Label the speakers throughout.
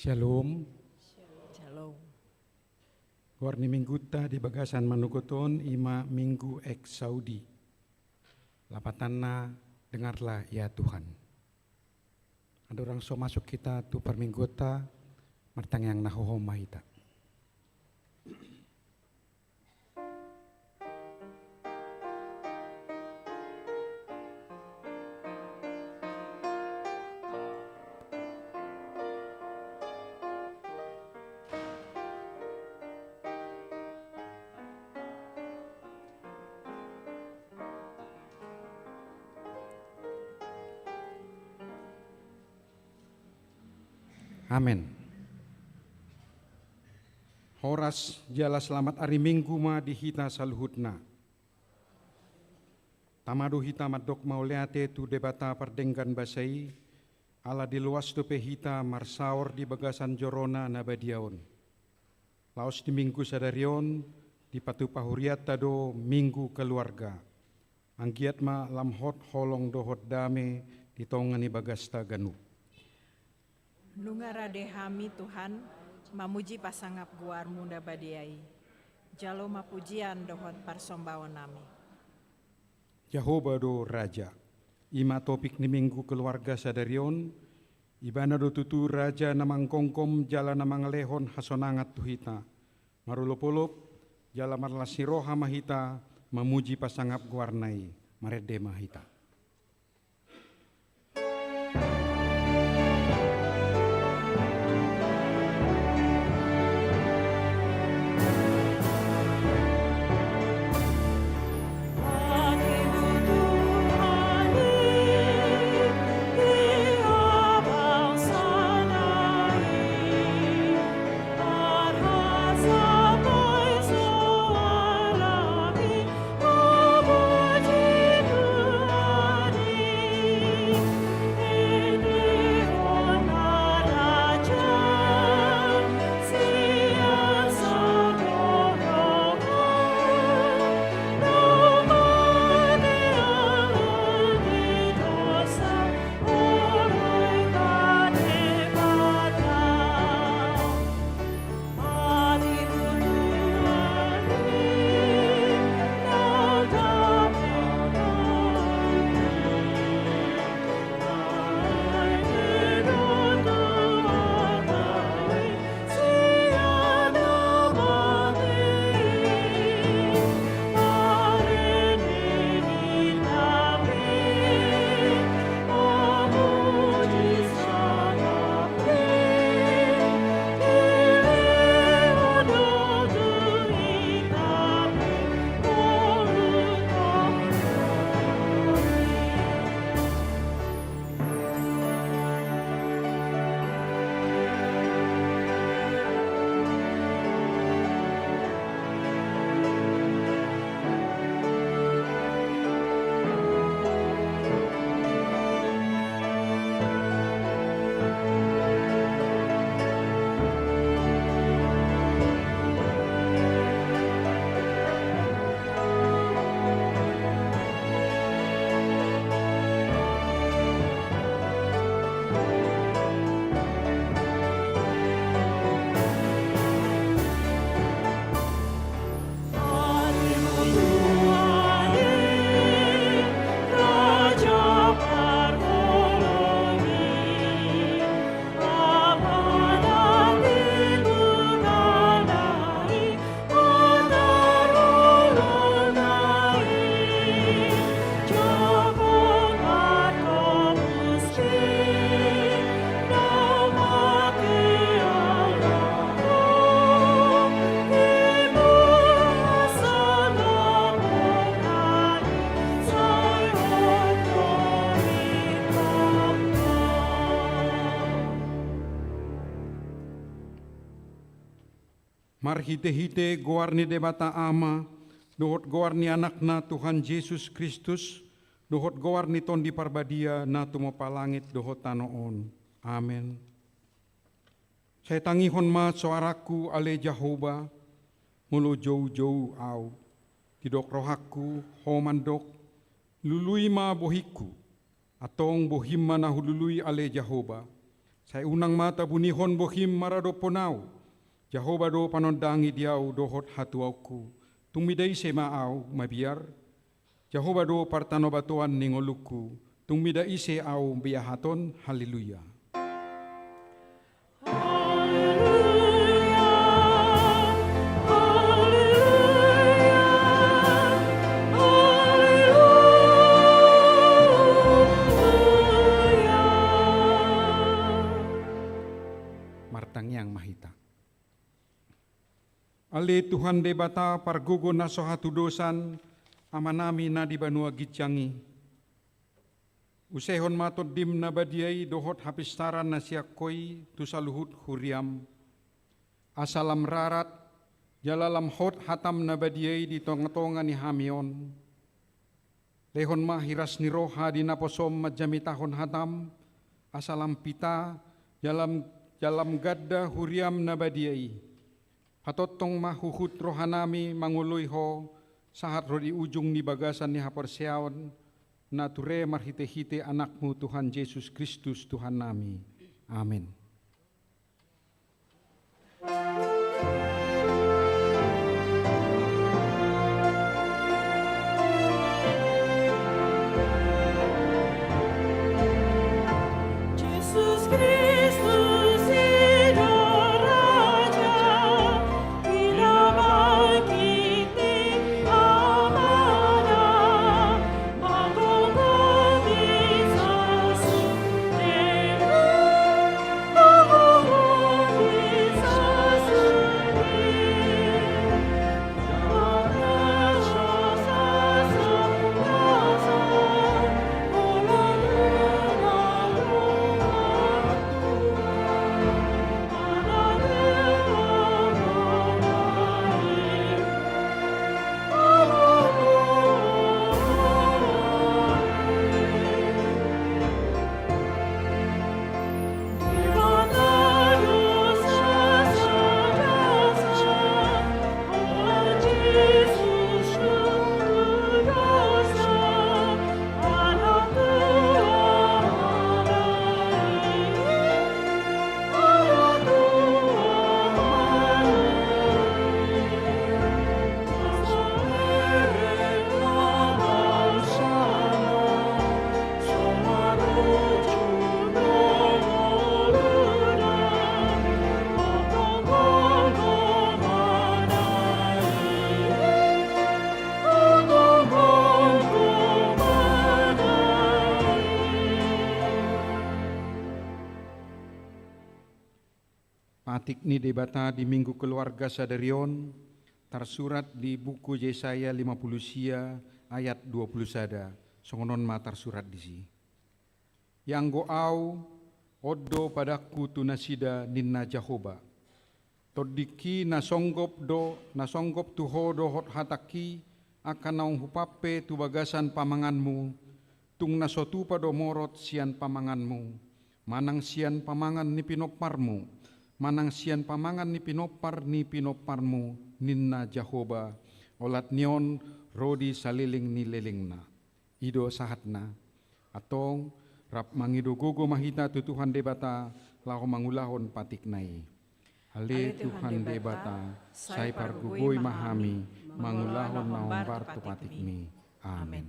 Speaker 1: Shalom.
Speaker 2: Shalom.
Speaker 1: Warni mingguta di bagasan manukoton ima minggu eks Saudi. Lapatanna dengarlah ya Tuhan. Ada orang so masuk kita tu perminggota martang yang nahohoma ita. Amin. Horas jala selamat hari Minggu ma dihita saluhutna. Tamadu hita madok mauleate tu debata pardenggan basai, ala di luas tu pehita marsaor di bagasan jorona nabadiaon. Laos di minggu sadarion, di patu pahuriat tado minggu keluarga. Anggiat ma lamhot holong dohot dame di tongani bagasta ganu.
Speaker 2: Nungarade hami Tuhan, mamuji pasangap guar munda badiai. Jalo mapujian dohot parsombawan nami.
Speaker 1: Jehovah do Raja, ima topik ni minggu keluarga sadarion, ibana do tutu Raja namang kongkom jala namang lehon hasonangat tuhita. Marulopolop, jala marlasiroha mahita, mamuji pasangap guarnai, marede mahita. Marhite-hite goarni debata ama, dohot goarni anakna Tuhan Yesus Kristus, dohot goarni ton di parbadia na tumopalangit dohot tanoon. Amen. Saya tangihon ma suaraku ale Jehovah, mulo jauh-jauh au, tidok rohaku homandok, lului ma bohiku, atong bohimma na hulului ale Jehovah, Saya unang mata bunihon bohim marado ponau. Jehovah do panondangi diau dohot hatuauku. Tumidai semaau mabiar. Jehovah do partano batuan ningoluku. Tumidai se au biahaton. Haleluya. Martangyang mahita. Ali Tuhan de bata pargugo na sohatu dosan amanami na di banua gityangi. Usehon matod dim na badiay dohot hapistaran na siyakoy tusaluhut huriam. Asalam rarat jalalam hot hatam na badiay di tonga-tonga ni hamion. Lehon mahiras ni roha di naposom madjamitahon hatam. Asalam pita jalam gadda huriam na badiay. Patotong mahuhut rohanami manguloy ho sahat rodi ujung ni bagasan ni haperseaon na ture marhite-hite anakmu Tuhan Yesus Kristus Tuhan nami. Amin. Patik ni debata di Minggu Keluarga Sadarion tersurat di buku Yesaya 50 sia ayat 20 sada. Songonon ma tersurat di si. Yang goau oddo padaku tunasida ninna Jehovah. Todiki nasonggop tuho dohot hataki akan naung hupape tu bagasan pamanganmu. Tung nasotu pado morot sian pamanganmu. Manang sian pamangan ni pinoparmu. Manang sian pamangan ni pinoparmu ninna Jehovah olat nion rodi saliling ni lelingna ido sahatna atong rap mangido gogo mahita tu Tuhan debata lahu mangulahon patik nai ale Tuhan debata sai pargugoi mahami mangulahon naumbar tu patik mi. Amin.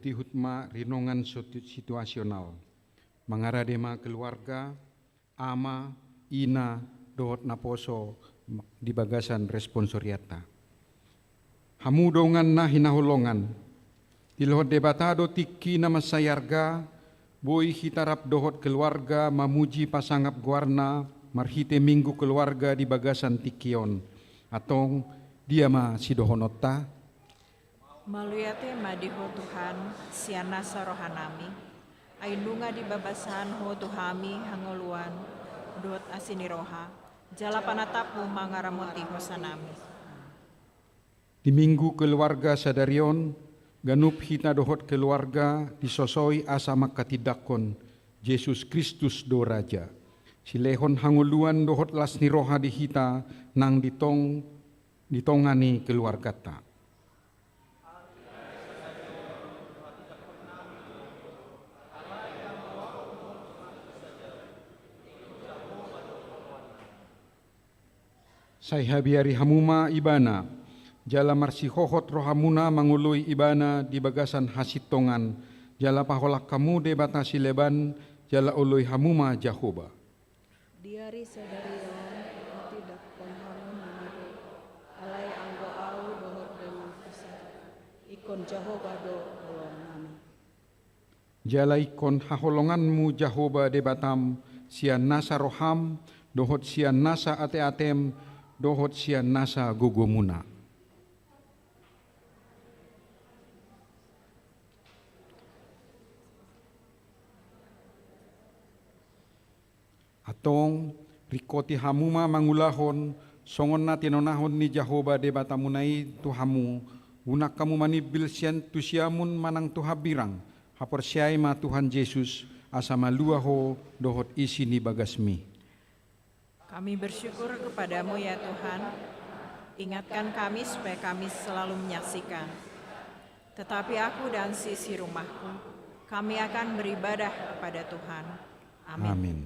Speaker 1: ikuti hutma rinongan situasional. Mangaradema keluarga, ama, ina, dohot naposo di bagasan responsoriata. Hamu dongan na hinahulongan. Dilohot debatado tiki nama sayarga, boy hitarap dohot keluarga mamuji pasangap guarna, marhite minggu keluarga di bagasan tikion. Atong dia ma sidohonota.
Speaker 2: Maluyate madiho Tuhan, siana sarohanami, aindunga di babasan ho Tuhami hangoluan, dot asiniroha, jala panatapmu mangaramoti hosanami.
Speaker 1: Di minggu keluarga sadarion, ganup hita dohot keluarga disosoi asa makatidakon, Yesus Kristus do Raja. Silehon hanguluan dohot lasniroha di hita nang ditongani keluarga ta. Sai habiari hamuma ibana, jala marsihohot rohamuna mangului ibana di bagasan hasitongan, jala paholak kamu de batasi leban, jala ului hamuma Jahoba.
Speaker 3: Diari sadarion hati dakon hamun namade, alai anggo au dohor dengan pusat, ikon Jahoba do holong nami.
Speaker 1: Jala ikon haholonganmu Jahoba de batam, sian nasa roham, dohot sian nasa ate-atem, dohot sian nasa gogomuna. Atong rikoti hamuma mangulahon, songon na tinonahon ni Jahoba de batamunai tuhamu, unak kamu manibil sian tusiamun manang tuhabirang, haporsiay ma Tuhan Yesus asa maluaho dohot isi ni bagasmi.
Speaker 2: Kami bersyukur kepadamu ya Tuhan, ingatkan kami supaya kami selalu menyaksikan. Tetapi aku dan sisi rumahku, kami akan beribadah kepada Tuhan. Amin.
Speaker 1: Amin.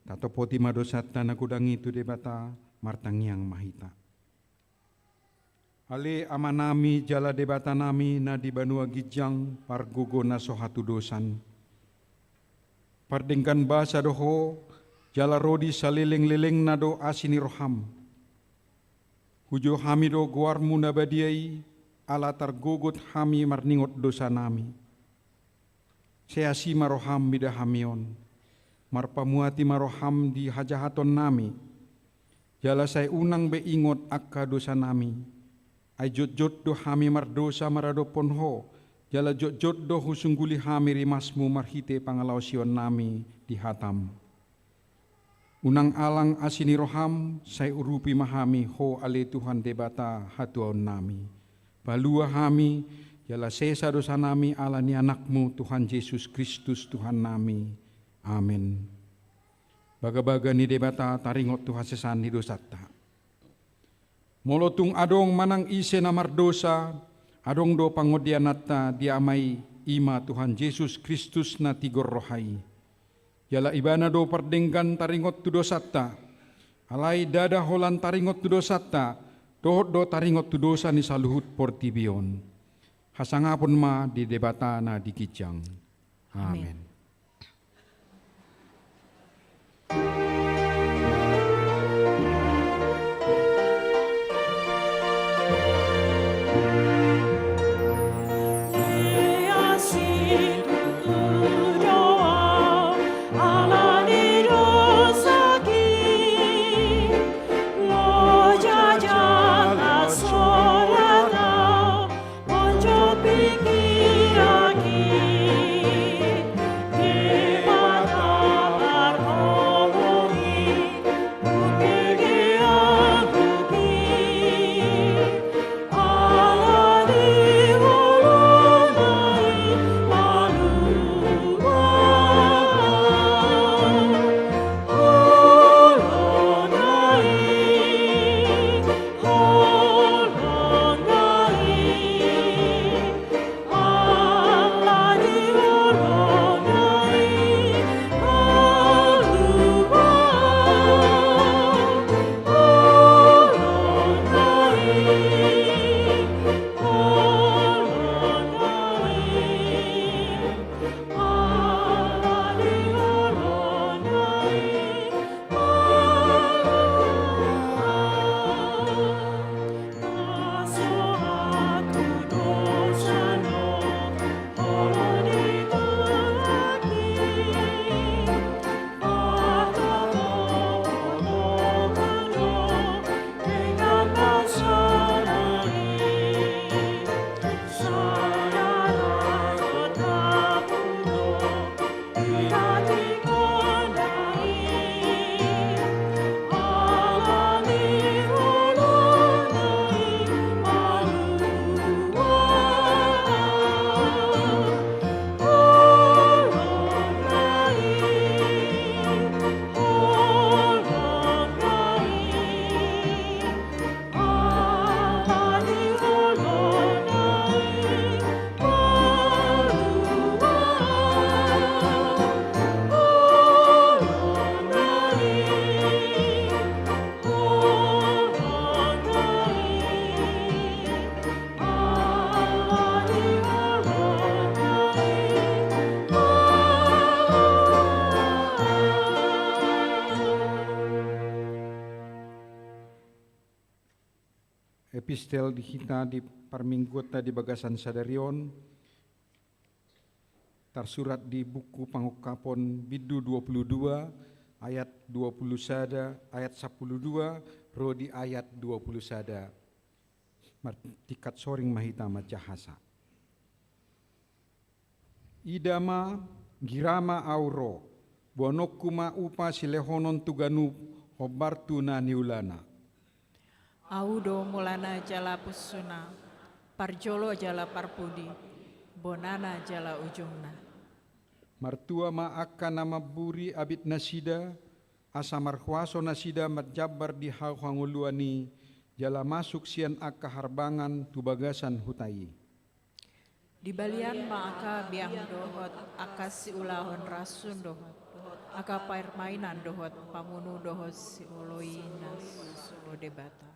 Speaker 1: Tato poti madosat na nagudangi tu debata martangiang mahita. Ale amanami jala debata nami na di banua gijang pargogo na sohatu dosan. Pardengkan basa doho jala rodi saleleng-leleng na do asini roham. Hujo hami do guarmu na badiai ala targogot hami marningot dosa nami. Seasi maroham bida hamion. Marpamuati maroham di hajahaton nami, jala say unang beingot akka dosa nami, ay jot-jot do hami mardosa marado ponho, jala jot-jot do husungguli hami rimasmu marhite pangalausion nami di hatam. Unang alang asini roham, say urupi mahami ho ale Tuhan debata hatuaon nami. Balua hami, jala sesa dosa nami ala ni anakmu Tuhan Yesus Kristus Tuhan nami. Amin. Baga-baga ni debata taringot tu hasesan ni dosata. Molotung adong manang ise na mardosa, adong do pangodianata diamai ima Tuhan Yesus Kristus na tigor rohai. Yala ibana do pardenggan taringot tu dosata, alai dada holan taringot tu dosata, dohot do taringot tu dosa ni saluhut portibion. Hasangapun ma di debata na dikijang. Amen. Epistel di kita di parminggota di bagasan sadarion tersurat di buku pangukapon Bidu 22 ayat 20 sada ayat 12 ro di ayat 20 sada martikat soring mahita macahasa idama girama auro bonokuma upa silehonon tuganu hobartu na niulana.
Speaker 2: Audo mulana jala pusuna, parjolo jala parpudi, bonana jala ujungna.
Speaker 1: Martua ma akan nama buri abit nasida, asa marhuaso nasida marjabar di hanguluani, jala masuk sian aka harbangan tubagasan hutai.
Speaker 2: Di balian ma aka biang dohot, aka si ulahon rasun dohot, aka permainan dohot, pamunu dohot si oloinas sulo debata.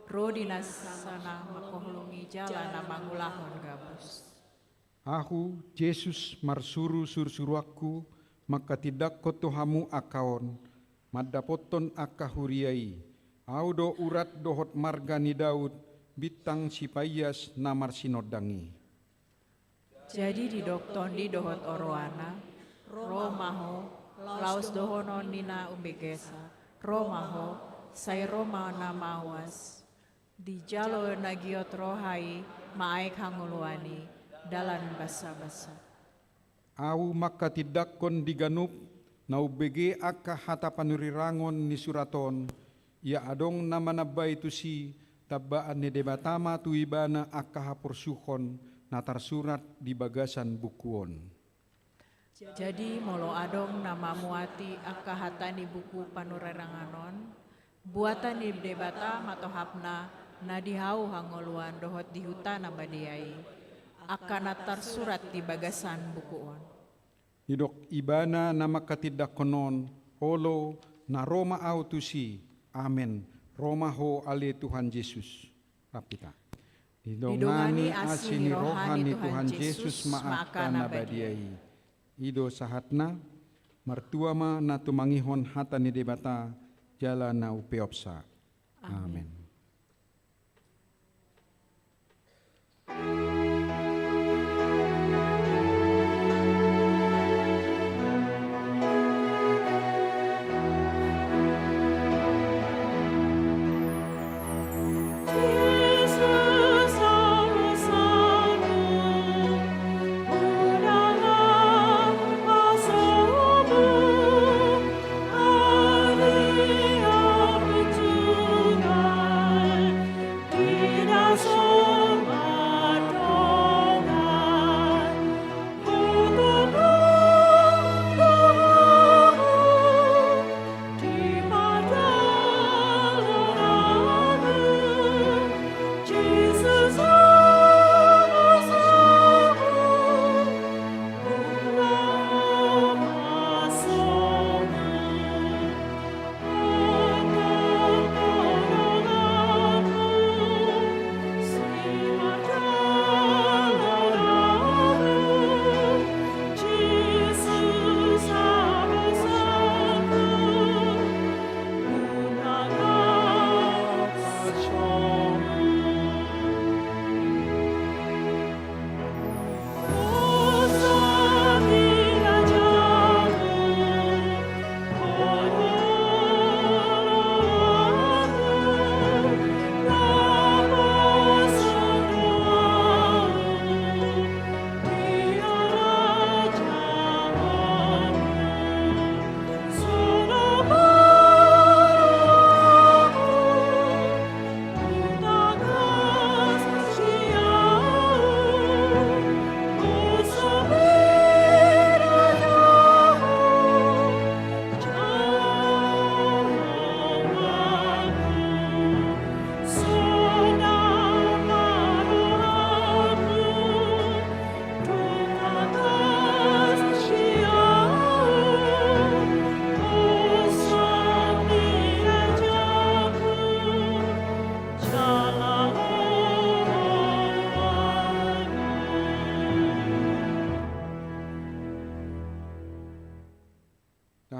Speaker 2: Rodinas sana makohlungi jalan na mangulahon gabus.
Speaker 1: Aku Yesus marsuru sursuruaku maka tidak kotohamu akaon madapoton akahuriai audo urat dohot marga ni Daud bitang sipayas namar sinodangi.
Speaker 2: Jadi di dokton di dohot oroana romaho laus dohonon nina umbegesa romaho sai roma namawas di jalo nagiot rohai maek hanguluani dalan basa-basa.
Speaker 1: Au maka tidak kon diganup nau bege aka hata panurirangon ni suraton ya adong nama nabay tu si tabaan ni debatama tu ibana aka hapursuhon na tarsurat di bagasan bukuon.
Speaker 2: Jadi molo adong nama muati akka hatani buku panureranganon, buatan di debata matohapna na dihau hangoluan dohot di hutan abadiai, akan atar surat di bagasan bukuon.
Speaker 1: Hidok ibana nama katidak konon, holo na Roma autusi, amen, Roma ho ale Tuhan Yesus. Rapita. Didongani asini rohani Tuhan Yesus maafkan abadiai. Ido sahatna, mertua ma na tumangihon hatani debata, jala na upeopsa. Amen.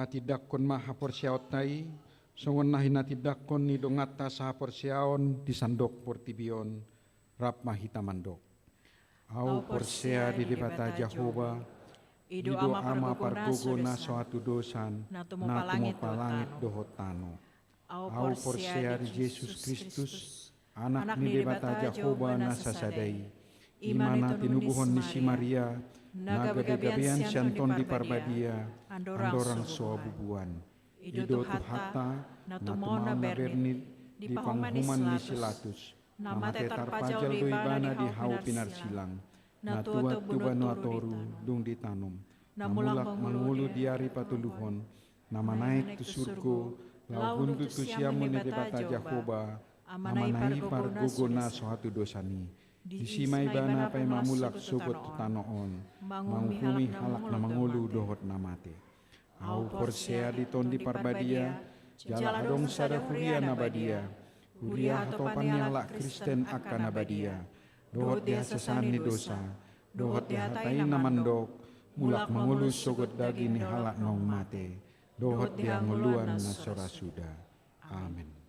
Speaker 1: Tidak kon maha porsiaot nai, songon nahi na tidak kon ni dongata saha porsiaon di sandok portibion, rap mahita mandok. Au porsia di debata Jehova, ido ama pargogo na soatu dosan, na tumo palangit dohot tano. Au porsia di Yesus Kristus, anak ni debata Jehova na sasadai, imana tinubuhon ni si Maria, na gabi-gabian sianton di parbadia, andorang suabubuan. Ido tuhata, na tumona berni di panghuman ni silatus, na mate tarpajal do ibana di hau pinar silang, na tua tubanu atoru dung ditanum, na mulak mangulu diari patuluhon, na manaik tu surgo, lau buntu tu siamun ni debata Jakoba, amanai pargogo na sohatu dosani. Di simai bana pai mamulak sogot tanoon, manghumi halak na mangulu dohot namate. Au porsea di tondi parbadia, jala adong sada huria nabadia, huria hatopan yang lak Kristen akan nabadia, dohot dia sesan ni dosa, dohot dia hatai namandok, mulak mangulu sogot dagi ni halak nong mate, dohot dia nguluan na sora suda. Amin.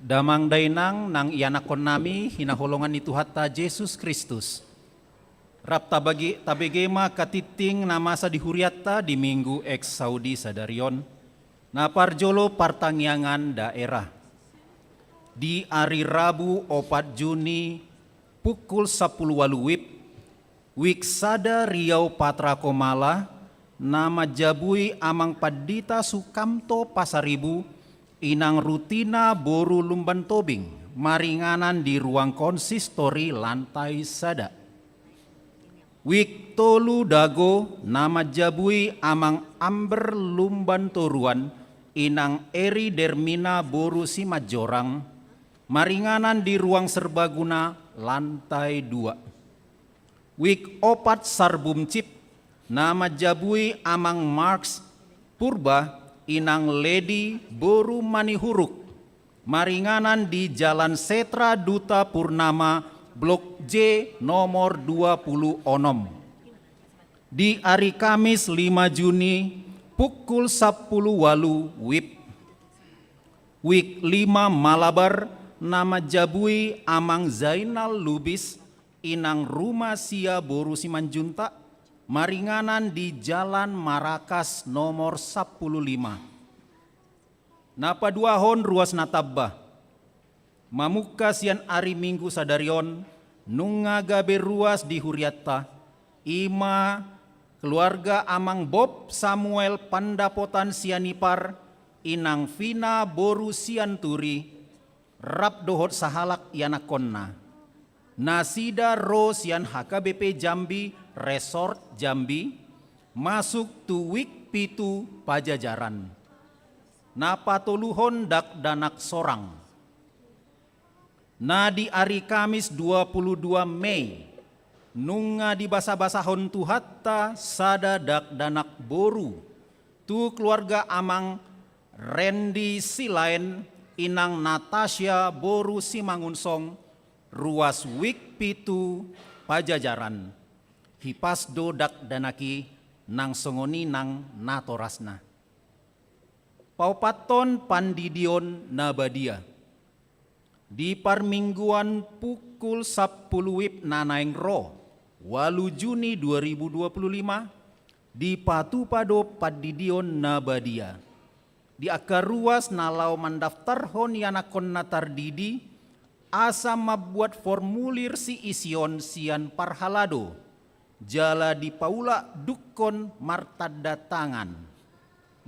Speaker 4: Damang dainang nang ianakon nami hinaholongan ni Tuhatta Yesus Kristus. Rap tabegema katiting na masa dihuriatta di minggu ex Saudi sadarion. Na parjolo partangyangan daerah. Di hari Rabu 4 Juni pukul 10 WIB. Wiksada Riau Patra Komala. Nama jabui amang padita Sukamto Pasaribu. Inang rutina boru lumban tobing, maringanan di ruang konsistori lantai sada. Wik tolu dago nama jabui amang amber lumban toruan, inang eri dermina boru simajorang, maringanan di ruang serbaguna lantai 2. Wik opat sarbumcip, nama jabui amang Marks Purba, inang Lady boru manihuruk, maringanan di Jalan Setra Duta Purnama, Blok J nomor 20 Onom. Di hari Kamis 5 Juni pukul 10 walu WIB. Wik 5 Malabar nama jabui amang Zainal Lubis, inang rumah sia boru Simanjunta, maringanan di Jalan Marakas nomor 15. Napa duahon ruas natabba. Mamuka sian ari minggu sadarion nunga gabe ruas di Huriatta. Ima keluarga amang Bob Samuel Pandapotan sianipar inang Vina boru sianturi rap dohot sahalak ianakonna. Nasida ro sian HKBP Jambi Resort Jambi masuk tu wik pitu Pajajaran. Napa toluhon dak danak sorang. Na di hari Kamis 22 Mei nunga di basa-basahon tu hatta sada dak danak boru. Tu keluarga amang Randy Silain inang Natasha boru Simangunsong ruas wik pitu Pajajaran. Hipas do dak danaki nang songoni nang natorasna. Paupaton pandidion nabadia. Di parmingguan pukul 10 WIB nanaeng ro 8 Juni 2025 di Patupado Padidion Nabadia. Di akar ruas nalau mandaftarhon yanakon natardidi asa mabuat formulir si ision sian parhalado. Jala di Paula Dukon martada tangan.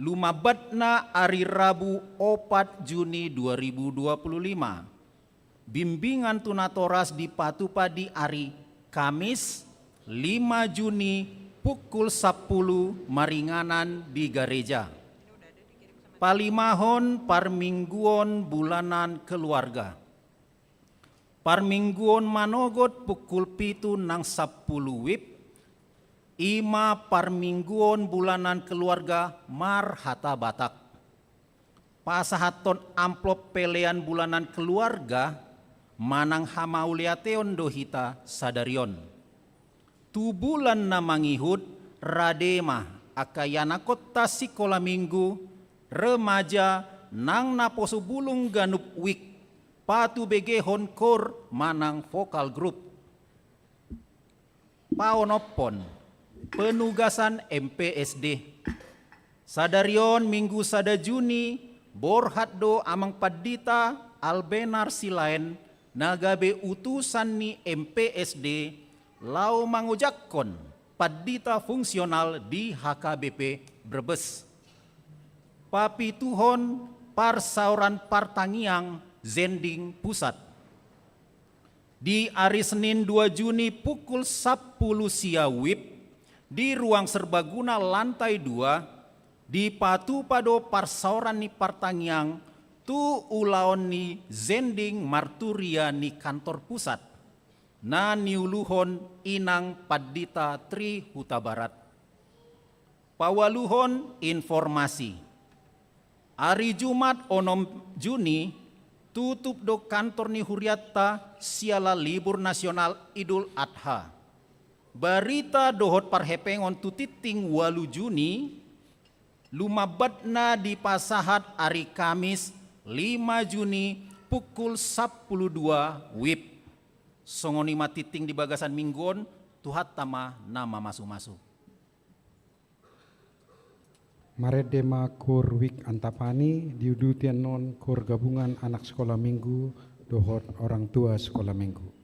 Speaker 4: Lumabatna hari Rabu 4 Juni 2025. Bimbingan tunatoras di Patupadi hari Kamis 5 Juni pukul 10 maringanan di gereja. Palimahon parmingguon bulanan keluarga. Parmingguon manogot pukul 7 nang 10 WIB. Ima parmingguon bulanan keluarga marhata batak. Pasahaton amplop pelean bulanan keluarga manang hamauliateon dohita sadarion. Tu bulan na mangihud radema akayana kota sikola minggu remaja nang naposo bulung ganup wik patu begehon kor manang vokal grup. Paonopon penugasan MPSD. Sadarion minggu sada Juni borhatdo amang padita albenar silain nagabe utusan ni MPSD lau mangujakkon padita fungsional di HKBP Brebes. Papituhon parsauran partangiang Zending Pusat. Di hari Senin 2 Juni pukul 10 sia WIB di ruang serbaguna lantai 2 di Patupado parsauran ni partangiang tu ulaon ni Zending Marturia ni kantor pusat na niuluhon inang padita Tri Huta Barat. Pawaluhon informasi. Hari Jumat 6 Juni tutup do kantor ni Huriatta siala libur nasional Idul Adha. Barita dohot parhepengon tutiting 8 Juni lumabatna di pasahat hari Kamis 5 Juni pukul 12 WIB. Songoni matiting di bagasan mingguon, tuhat tama nama masu-masu.
Speaker 1: Maredema kur wik antapani diudutian non kur gabungan anak sekolah minggu dohot orang tua sekolah minggu.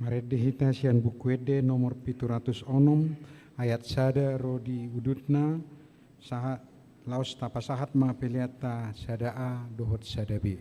Speaker 1: Marede hita sian buku ede nomor 706 ayat sada rodi udutna sahat laos tapasahat ma peliata sadaa dohot sadabi.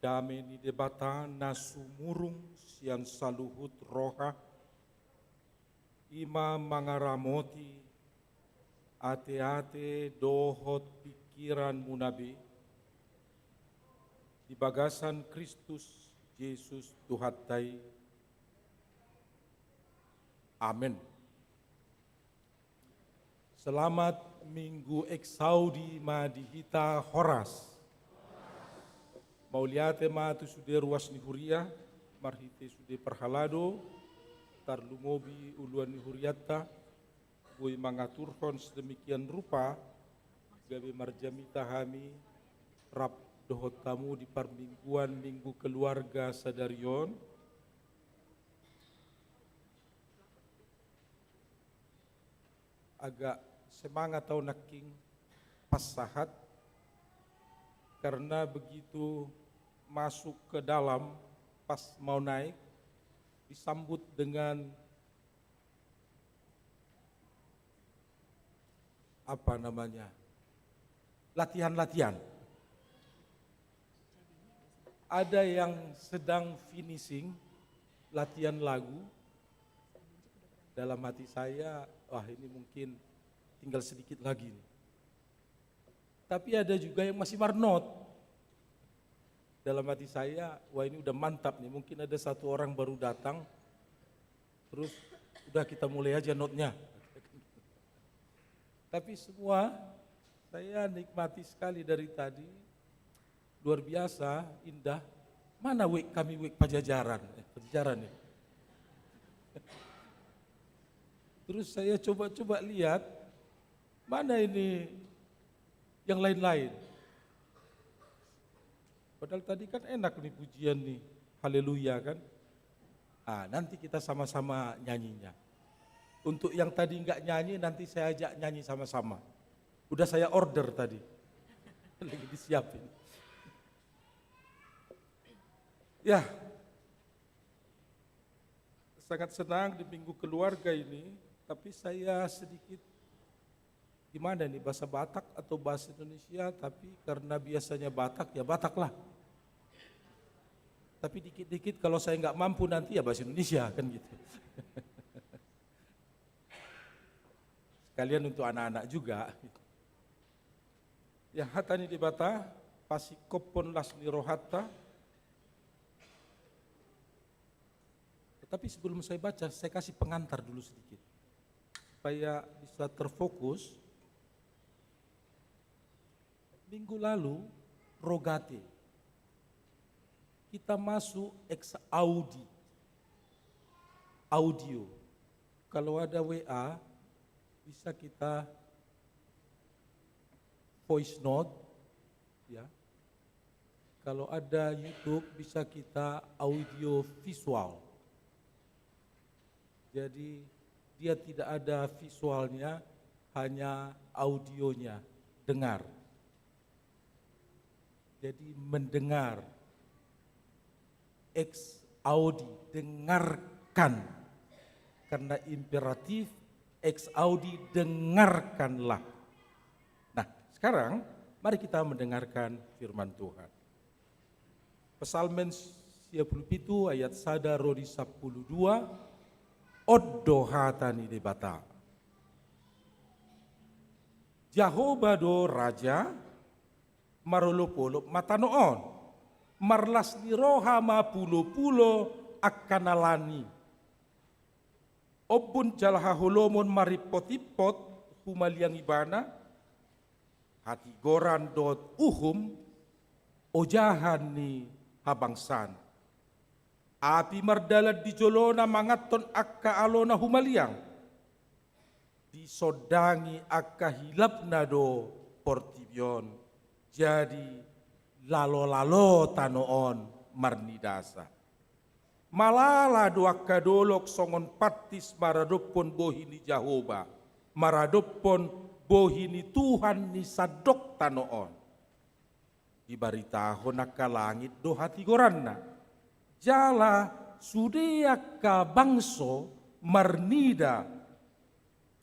Speaker 5: Dame ni debata na sumurung sian saluhut roha, ima mangaramoti, ate-ate dohot pikiran munabi, bagasan Kristus Yesus Tuhattai. Amin. Selamat Minggu Eksaudi Madihita Horas. Mauliate matu sude ruas ni huria, marhite sude perhalado, tarlumobi uluan ni huriata, bui mangaturhon sedemikian rupa, gabe marjamita hami, rap dohot tamu di permingguan Minggu Keluarga Sadarion, agak semangat tau naking pasahat, karena begitu masuk ke dalam pas mau naik disambut dengan apa namanya, latihan-latihan. Ada yang sedang finishing latihan lagu, dalam hati saya, wah ini mungkin tinggal sedikit lagi nih. Tapi ada juga yang masih marnot. Dalam hati saya, wah ini udah mantap nih, mungkin ada satu orang baru datang, terus udah kita mulai aja notnya. Tapi semua saya nikmati sekali dari tadi, luar biasa, indah. Mana kami Pajajaran? Pajajaran nih. Terus saya coba-coba lihat, mana ini yang lain-lain. Padahal tadi kan enak nih pujian nih, haleluya kan. Nanti kita sama-sama nyanyinya. Untuk yang tadi enggak nyanyi, nanti saya ajak nyanyi sama-sama. Udah saya order tadi, lagi disiapin. Ya, sangat senang di Minggu Keluarga ini, tapi saya sedikit gimana nih, bahasa Batak atau bahasa Indonesia, tapi karena biasanya Batak, ya Batak lah. Tapi dikit-dikit kalau saya nggak mampu nanti ya bahasa Indonesia kan gitu. Sekalian untuk anak-anak juga. Ya hatani di bata, pasikopon lasni rohata. Tapi sebelum saya baca, saya kasih pengantar dulu sedikit. Supaya bisa terfokus. Minggu lalu, Rogate. Kita masuk ex-audi. Audio. Kalau ada WA, bisa kita voice note. Ya. Kalau ada YouTube, bisa kita audio visual. Jadi dia tidak ada visualnya, hanya audionya, dengar. Jadi mendengar, ex audi, dengarkan. Karena imperatif, ex audi, dengarkanlah. Nah sekarang mari kita mendengarkan firman Tuhan. Psalmen 37 ayat 1 rodi 12. Oddo hatani debata. Jehovah do raja marolopolo matanoon. Marlas ni roha ma pulo-pulo akanalani. Obun jalaha holomon maripotipot humaliang ibana. Hati goran dot ojahan ni habangsan. Api mardalat di jolona mangaton akka alona humaliang. Disodangi akka hilapna do portibion. Jadi lalo-lalo tanoon marnidasa. Malala do akka dolok songon patis maradopon bohini Jehovah. Maradopon bohini Tuhan ni sadok tanoon. Dibaritahon akka langit do hati goranna. Jala sudia ka bangso marnida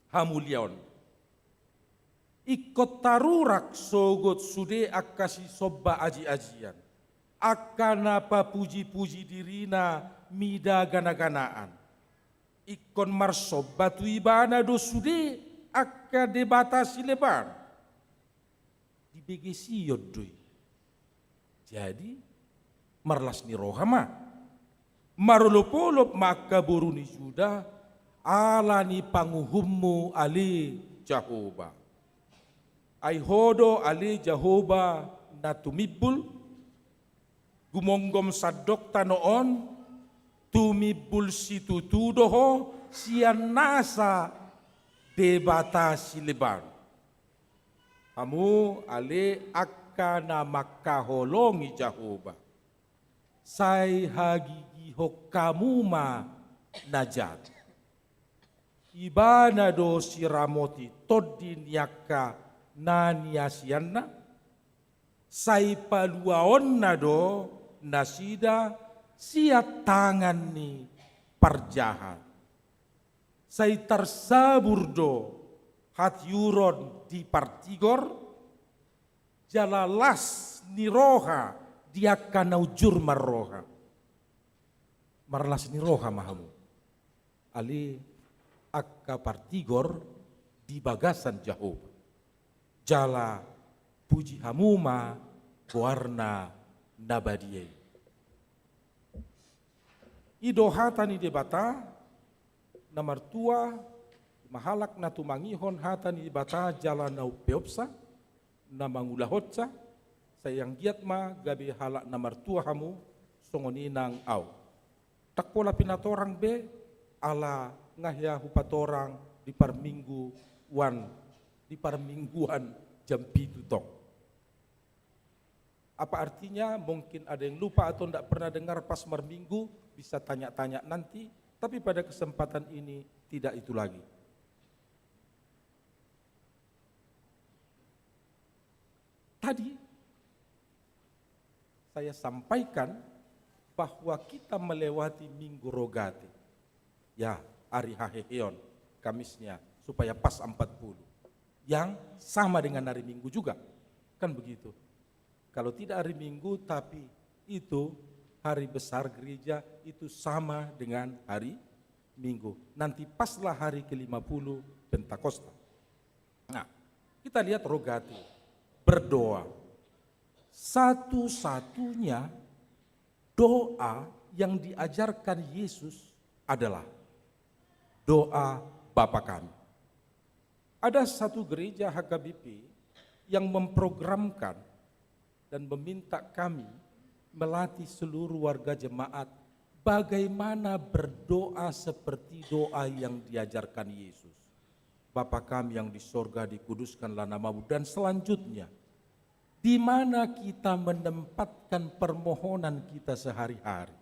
Speaker 5: hamulion. Ikot tarurak sogot sude akasi sobba aji-ajian. Akana pa puji-puji dirina mida gana-ganaan. Ikon marsob batu ibana do sude akka debatasi lebar. Dibegesi yodoi. Jadi marlas ni rohama. Marulupulup maka buruni juda ala ni panguhummu ali Jehovah. Ai hodo ali Jehovah na tumibul gumonggom sadok tanoon tumibul situtudoho sian nasa debata siliban. Kamu ali akana makaholongi Jehovah. Sai hagigi hokamuma najat. Ibana do siramoti todin yakka naniasianna. Sai paluaonna do nasida siat tangan ni parjahat. Sai tarsabur do hatyuron di partigor jalalas ni roha dia kanau jurmar roha. Marlas ni roha mahamu. Ali akka partigor di bagasan Jehovah. Jala puji hamuma warna nabadiyai. Idohatan ni debata namar tua mahalak na tumangihon hatan ni debata jala nau peopsa na mangulahotsa sayang giat ma gabi halak namar tua hamu songoni nang au. Tak pola pinatorang be ala ngahya hupatorang di parmingguan jam 7 tong. Apa artinya? Mungkin ada yang lupa atau tidak pernah dengar pas marminggu, bisa tanya-tanya nanti, tapi pada kesempatan ini tidak itu lagi. Tadi saya sampaikan bahwa kita melewati Minggu Rogate. Ya, hari Haheheon, Kamisnya, supaya pas 40. Yang sama dengan hari Minggu juga, kan begitu. Kalau tidak hari Minggu, tapi itu hari besar gereja, itu sama dengan hari Minggu. Nanti paslah hari ke-50 Pentakosta. Nah, kita lihat Rogate, berdoa. Satu-satunya doa yang diajarkan Yesus adalah doa Bapa kami. Ada satu gereja HKBP yang memprogramkan dan meminta kami melatih seluruh warga jemaat bagaimana berdoa seperti doa yang diajarkan Yesus. Bapa kami yang di sorga, dikuduskanlah namamu, dan selanjutnya di mana kita menempatkan permohonan kita sehari-hari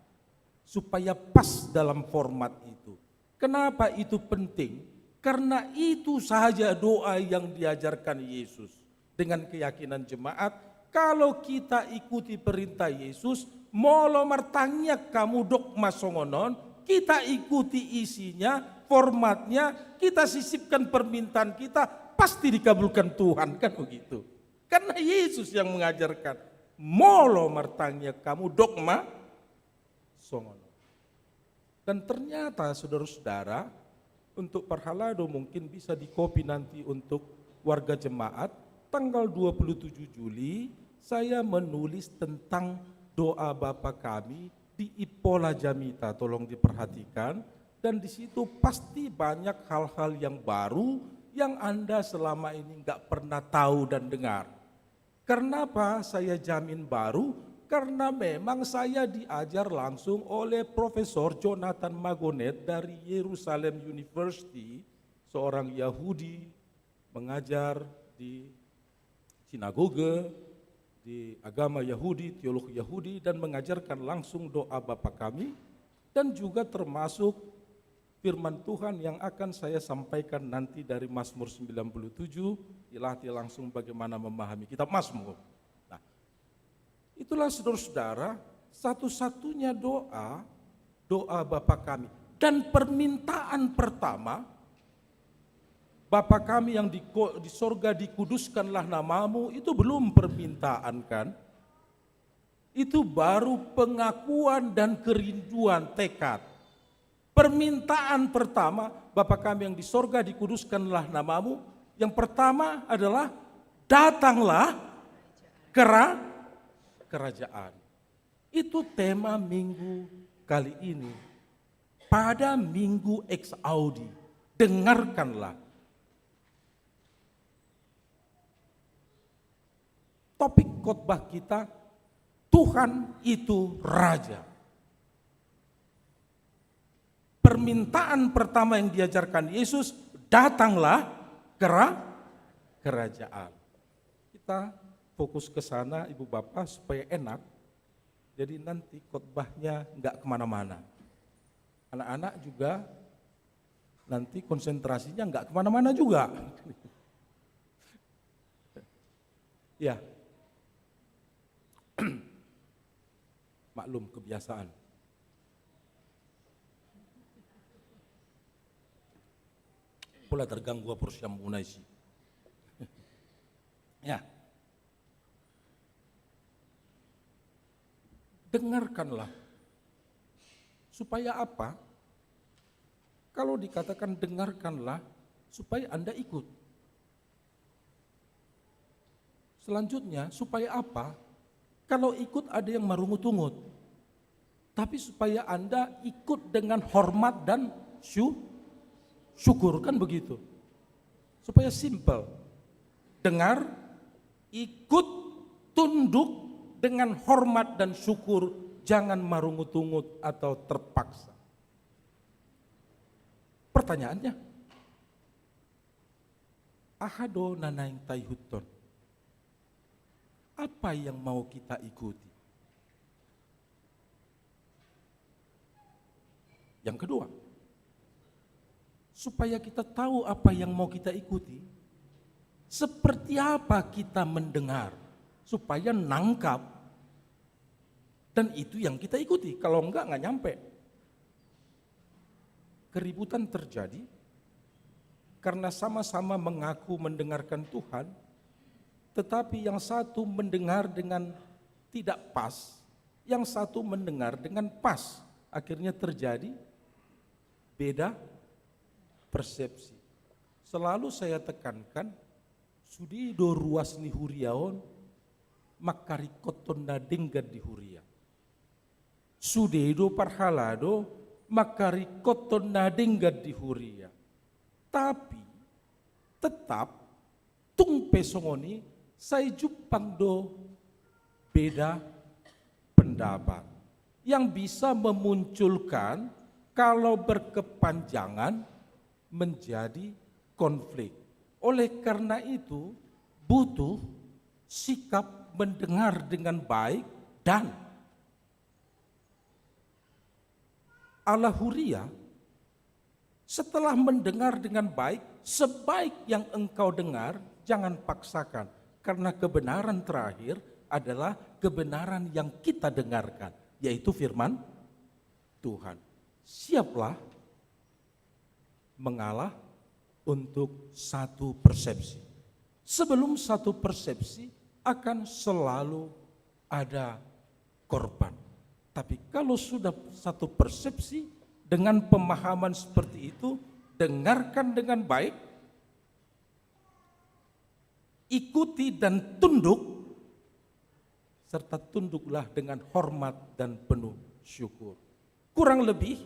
Speaker 5: supaya pas dalam format itu. Kenapa itu penting? Karena itu saja doa yang diajarkan Yesus. Dengan keyakinan jemaat, kalau kita ikuti perintah Yesus, molo martangnya kamu dok masongonon, kita ikuti isinya, formatnya, kita sisipkan permintaan kita, pasti dikabulkan Tuhan, kan begitu. Karena Yesus yang mengajarkan, molo martangnya kamu dok masongonon. Dan ternyata saudara-saudara, untuk perhalado mungkin bisa dikopi nanti untuk warga jemaat, tanggal 27 Juli saya menulis tentang doa Bapa kami di Ipola Jamita, tolong diperhatikan, dan di situ pasti banyak hal-hal yang baru yang Anda selama ini nggak pernah tahu dan dengar. Kenapa saya jamin baru? Karena memang saya diajar langsung oleh Profesor Jonathan Magonet dari Yerusalem University, seorang Yahudi mengajar di sinagoge, di agama Yahudi, teologi Yahudi, dan mengajarkan langsung doa Bapa kami, dan juga termasuk firman Tuhan yang akan saya sampaikan nanti dari Mazmur 97, dilatih langsung bagaimana memahami kitab Mazmur. Nah, itulah saudara-saudara, satu-satunya doa Bapa kami. Dan permintaan pertama, Bapa kami yang di sorga, dikuduskanlah namamu, itu belum permintaan kan? Itu baru pengakuan dan kerinduan, tekad. Permintaan pertama, Bapa kami yang di sorga, dikuduskanlah namamu. Yang pertama adalah datanglah kerajaan. Itu tema minggu kali ini. Pada minggu Exaudi, dengarkanlah. Topik khotbah kita, Tuhan itu Raja. Permintaan pertama yang diajarkan Yesus, datanglah kerajaan. Kita fokus ke sana Ibu Bapak supaya enak. Jadi nanti khotbahnya enggak kemana-mana. Anak-anak juga nanti konsentrasinya enggak kemana-mana juga. Ya, maklum kebiasaan. Pula terganggu porsiam munaisi. Ya. Dengarkanlah. Supaya apa? Kalau dikatakan dengarkanlah, supaya Anda ikut. Selanjutnya, supaya apa? Kalau ikut ada yang marungut-ungut. Tapi supaya Anda ikut dengan hormat dan syukur, kan begitu. Supaya simple. Dengar, ikut, tunduk dengan hormat dan syukur, jangan marungut-ungut atau terpaksa. Pertanyaannya, ahado nanaing taihuton. Apa yang mau kita ikuti? Yang kedua, supaya kita tahu apa yang mau kita ikuti, seperti apa kita mendengar, supaya nangkap, dan itu yang kita ikuti. Kalau enggak nyampe. Keributan terjadi karena sama-sama mengaku mendengarkan Tuhan, tetapi yang satu mendengar dengan tidak pas, yang satu mendengar dengan pas. Akhirnya terjadi beda persepsi. Selalu saya tekankan, sudido ruas ni huriaon, makarikoton nadinggan di huria. Sudido parhalado, makarikoton nadinggan di huria. Tapi tetap tung pesongoni saya jupang do beda pendapat yang bisa memunculkan kalau berkepanjangan menjadi konflik. Oleh karena itu butuh sikap mendengar dengan baik dan ala huria. Setelah mendengar dengan baik, sebaik yang engkau dengar, jangan paksakan. Karena kebenaran terakhir adalah kebenaran yang kita dengarkan, yaitu firman Tuhan. Siaplah mengalah untuk satu persepsi. Sebelum satu persepsi akan selalu ada korban. Tapi kalau sudah satu persepsi dengan pemahaman seperti itu, dengarkan dengan baik, ikuti dan tunduk, serta tunduklah dengan hormat dan penuh syukur. Kurang lebih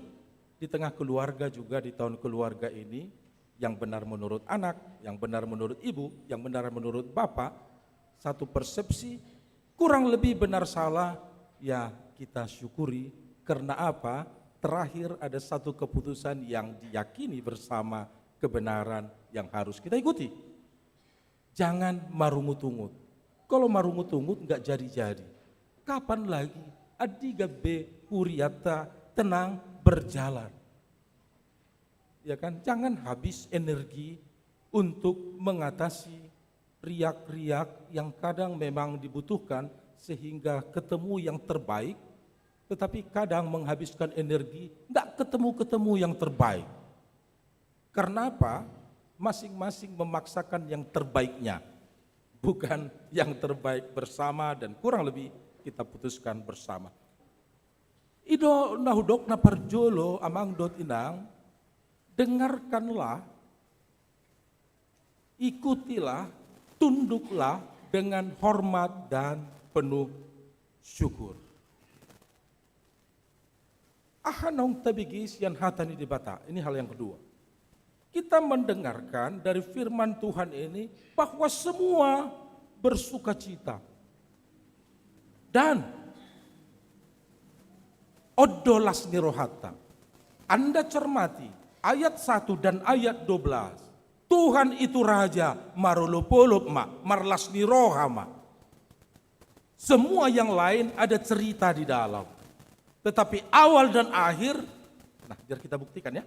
Speaker 5: di tengah keluarga juga di tahun keluarga ini, yang benar menurut anak, yang benar menurut ibu, yang benar menurut bapak, satu persepsi, kurang lebih benar salah, ya kita syukuri. Karena apa? Terakhir ada satu keputusan yang diyakini bersama kebenaran yang harus kita ikuti. Jangan marungut-ungut. Kalau marungut-ungut enggak jadi-jadi. Kapan lagi adiga be huriata tenang berjalan. Ya kan? Jangan habis energi untuk mengatasi riak-riak yang kadang memang dibutuhkan sehingga ketemu yang terbaik, tetapi kadang menghabiskan energi enggak ketemu yang terbaik. Karena apa? Masing-masing memaksakan yang terbaiknya, bukan yang terbaik bersama, dan kurang lebih kita putuskan bersama. Ido nahudok na parjolo amang dot inang, dengarkanlah, ikutilah, tunduklah dengan hormat dan penuh syukur. Ahanong tabigi sian hatani debata. Ini hal yang kedua. Kita mendengarkan dari firman Tuhan ini bahwa semua bersuka cita. Dan odolas nirohata. Anda cermati ayat 1 dan ayat 12. Tuhan itu raja, marulupulup ma, marlas nirohama. Semua yang lain ada cerita di dalam. Tetapi awal dan akhir, nah biar kita buktikan ya.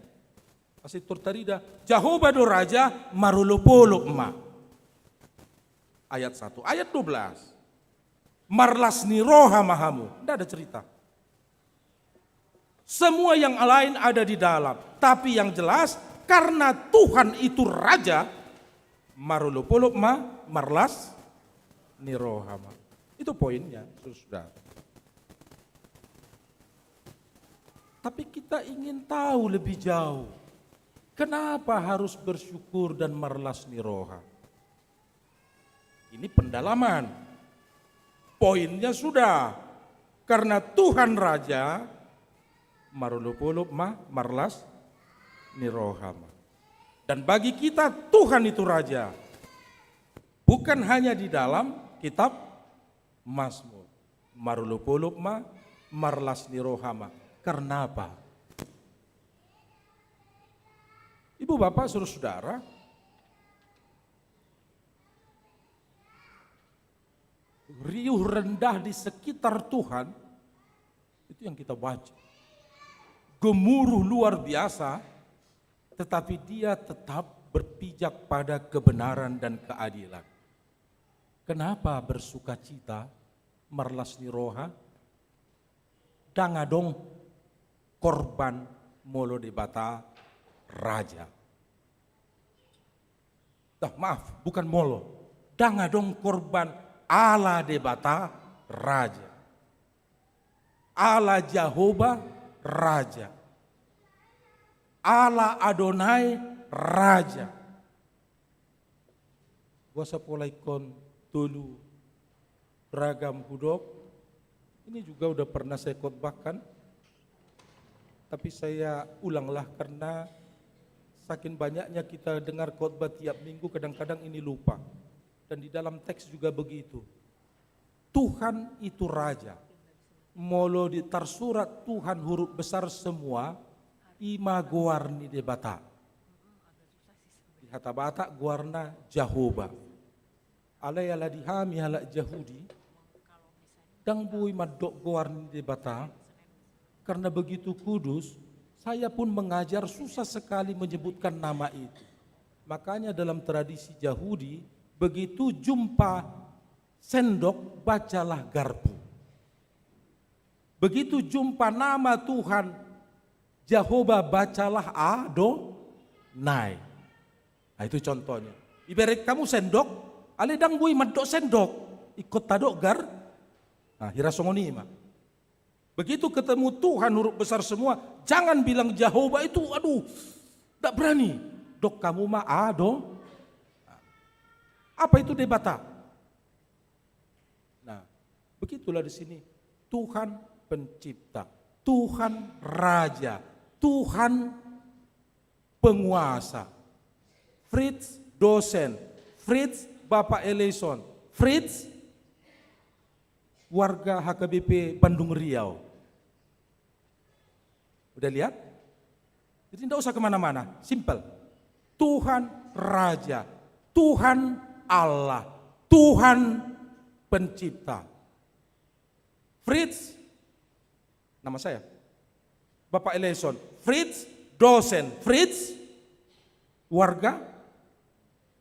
Speaker 5: Kasih turtarida, Jehovah do raja, marulupulup ma. Ayat 1, ayat 12. Marlas nirohamahamu, tidak ada cerita. Semua yang lain ada di dalam. Tapi yang jelas, karena Tuhan itu raja, marulupulup ma, marlas nirohama. Itu poinnya, saudara. Tapi kita ingin tahu lebih jauh. Kenapa harus bersyukur dan marlas niroha? Ini pendalaman. Poinnya sudah. Karena Tuhan raja, marulupulup ma, marlas nirohama. Dan bagi kita Tuhan itu raja. Bukan hanya di dalam kitab Mazmur. Marulupulup ma, marlas nirohama. Karena apa? Ibu bapak saudara-saudara, riuh rendah di sekitar Tuhan, itu yang kita baca. Gemuruh luar biasa, tetapi dia tetap berpijak pada kebenaran dan keadilan. Kenapa bersuka cita, marlas niroha? Dangadong korban molo debata raja. Maaf, bukan molo. Dangadong korban Allah debata raja. Allah Jehovah raja. Allah Adonai raja. Wasa polaikon tulu ragam hudok. Ini juga udah pernah saya khotbahkan. Tapi saya ulanglah karena saking banyaknya kita dengar khotbah tiap minggu, kadang-kadang ini lupa. Dan di dalam teks juga begitu. Tuhan itu raja. Molo di tersurat Tuhan huruf besar semua, ima guarni de bata. Di hata bata guarna Jehovah. Alay ala dihami ala Jahudi. Dang bui madok guarni de bata. Karena begitu kudus, saya pun mengajar susah sekali menyebutkan nama itu. Makanya dalam tradisi Yahudi, begitu jumpa sendok, bacalah garpu. Begitu jumpa nama Tuhan, Jehovah, bacalah Adonai. Nah itu contohnya. Ibarat kamu sendok, aledang bui madok sendok, ikut tadok gar, nah hirasongoni mah. Begitu ketemu Tuhan huruf besar semua, jangan bilang Jehovah itu, aduh, tak berani. Dok kamu mah ado. Apa itu debata? Nah, begitulah di sini. Tuhan pencipta, Tuhan raja, Tuhan penguasa. Fritz dosen, Fritz Bapak Eleison, Fritz warga HKBP Bandung Riau. Udah lihat? Jadi tidak usah kemana-mana, simple. Tuhan Raja, Tuhan Allah, Tuhan Pencipta. Fritz, nama saya, Bapak Eleison, Fritz dosen, Fritz warga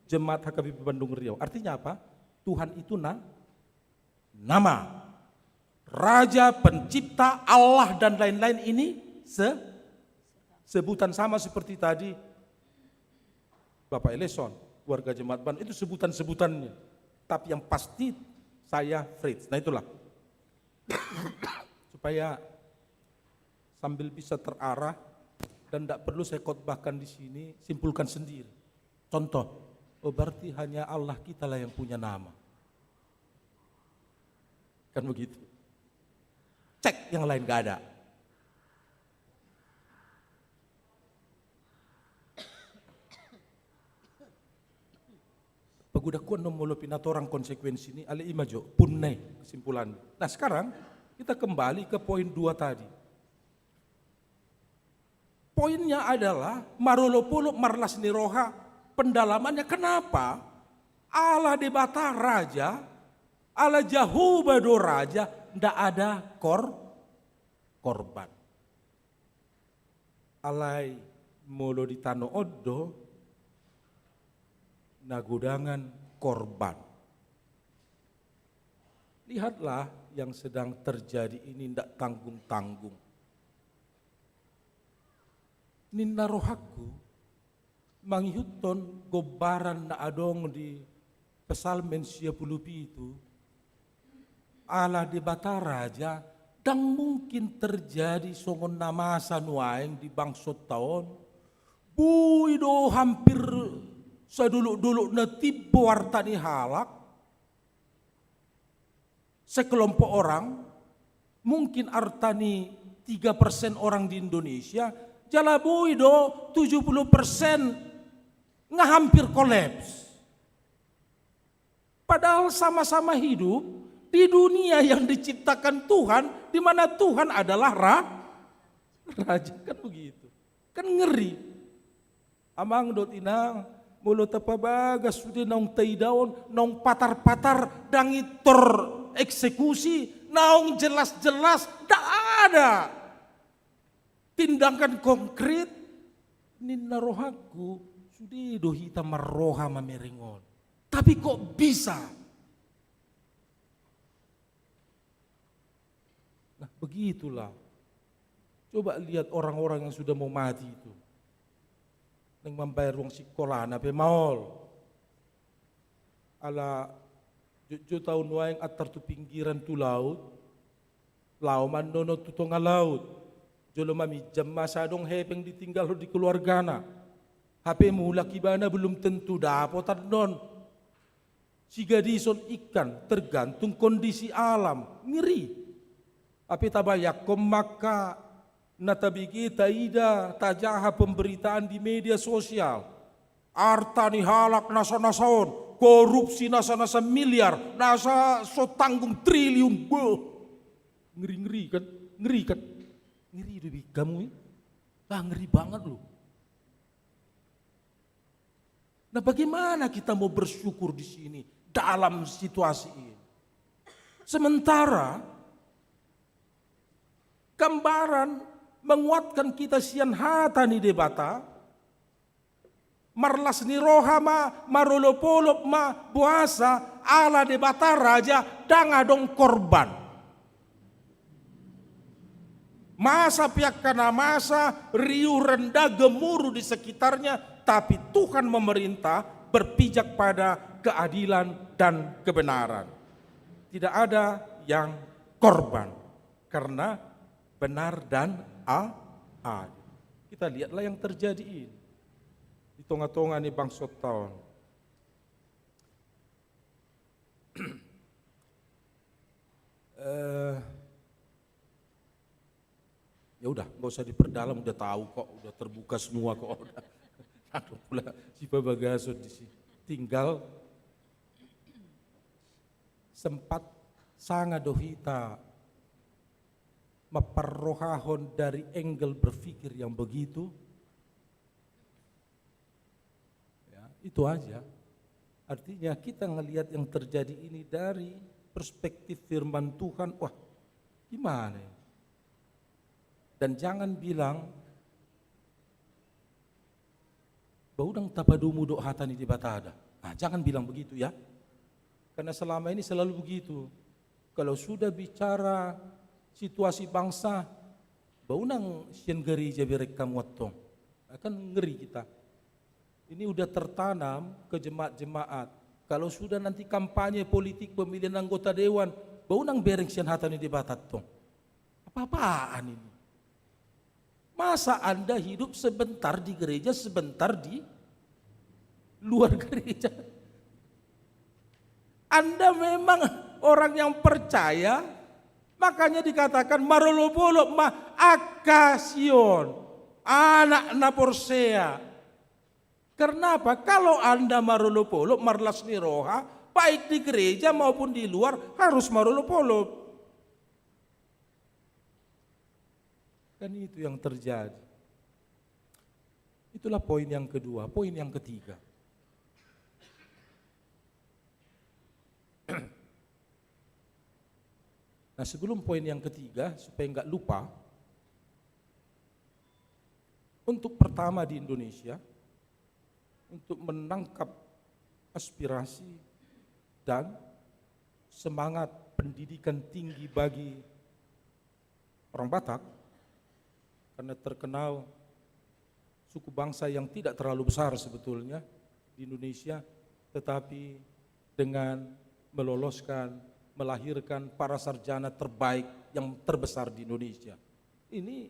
Speaker 5: Jemaat HKBP Bandung Riau. Artinya apa? Tuhan itu nama. Raja, Pencipta, Allah dan lain-lain ini sebutan sama seperti tadi Bapak Eleison, warga Jemaat Bandung, itu sebutan-sebutannya. Tapi yang pasti saya Fritz. Nah itulah. Supaya sambil bisa terarah dan tidak perlu saya khotbahkan di sini, simpulkan sendiri. Contoh, oh berarti hanya Allah kita lah yang punya nama. Kan begitu. Cek yang lain gak ada. maguda kuan no molo pinatorang konsekuensi ini ale imajo punne kesimpulan. Nah sekarang kita kembali ke poin 2 tadi. Poinnya adalah marolopolo marlas niroha, pendalamannya kenapa Allah debata raja, Allah Jahubado raja, ndak ada korban. Alai molo di tano oddo, nagudangan korban. Lihatlah yang sedang terjadi ini ndak tanggung-tanggung. Ninna rohaku manghiuton gobaran na adong di Pesalmen 10 itu ala di bata raja dan mungkin terjadi songon namasa nuaeng di bangsot tahun buido hampir sadulu-dulu na tibo artani halak sekelompok orang mungkin artani 3% orang di Indonesia jalabui do 70% nggak hampir kolaps. Padahal sama-sama hidup di dunia yang diciptakan Tuhan, di mana Tuhan adalah raja, kan begitu. Kan ngeri. Amang dot inang mulut apa bagas sudah naung taidaon, naung patar-patar dangitor eksekusi, naung jelas-jelas tak ada tindakan konkret. Ninna rohaku sudah dohita marroha mameringon. Tapi kok bisa? Nah begitulah. Coba lihat orang-orang yang sudah mau mati itu. Yang membayar uang sekolah nape maol. Ala jo tahun waeng atar tu pinggiran tu laut. Lauman nono tu tonga laut. Jolo mami jam masa dong hepeng ditinggal di keluargana. HP mu laki bana belum tentu dapat non. Si gadison ikan tergantung kondisi alam. Ngeri. Api tabayak maka natabigi taida tajaha pemberitaan di media sosial. Arta ni halak nasa-nasaon. Korupsi nasa-nasa miliar. Nasa so tanggung triliun. Ngeri-ngeri kan. Ngeri kan. Ngeri lebih kamu ini. Ngeri banget loh. Nah bagaimana kita mau bersyukur di sini dalam situasi ini? Sementara gambaran menguatkan kita sian hata ni debata, marlas ni rohama, marolopolop ma puasa, ala debata raja, dangadong korban. Masa pihak kana masa, riuh rendah gemuruh di sekitarnya, tapi Tuhan memerintah berpijak pada keadilan dan kebenaran. Tidak ada yang korban karena benar dan adil. Kita lihatlah yang terjadi ini di tengah-tengah nih bangsot tahun. Ya udah, nggak usah diperdalam, udah tahu kok, udah terbuka semua kok. Udah. Aduh pula si Babagasot di sini. Tinggal sempat sangat dohita maparrohahon dari angle berpikir yang begitu. Ya, itu aja. Artinya kita ngelihat yang terjadi ini dari perspektif firman Tuhan, wah gimana ya? Dan jangan bilang baudang tapadumu do hatani di batada. Nah, jangan bilang begitu ya. Karena selama ini selalu begitu. Kalau sudah bicara situasi bangsa, baunang sian geri jaberek kamu watong. Akan ngeri kita. Ini udah tertanam ke jemaat-jemaat. Kalau sudah nanti kampanye politik pemilihan anggota dewan, baunang bereng sian hatani di batatong. Apa-apaan ini? Masa Anda hidup sebentar di gereja, sebentar di luar gereja? Anda memang orang yang percaya, makanya dikatakan marolopolop ma akasion, anak naporsea. Karena apa? Kalau Anda marolopolo, marlas ni roha, baik di gereja maupun di luar harus marolopolo. Kan itu yang terjadi. Itulah poin yang kedua. Poin yang ketiga. Nah, sebelum poin yang ketiga, supaya enggak lupa, untuk pertama di Indonesia, untuk menangkap aspirasi dan semangat pendidikan tinggi bagi orang Batak, karena terkenal suku bangsa yang tidak terlalu besar sebetulnya di Indonesia, tetapi dengan melahirkan para sarjana terbaik yang terbesar di Indonesia. Ini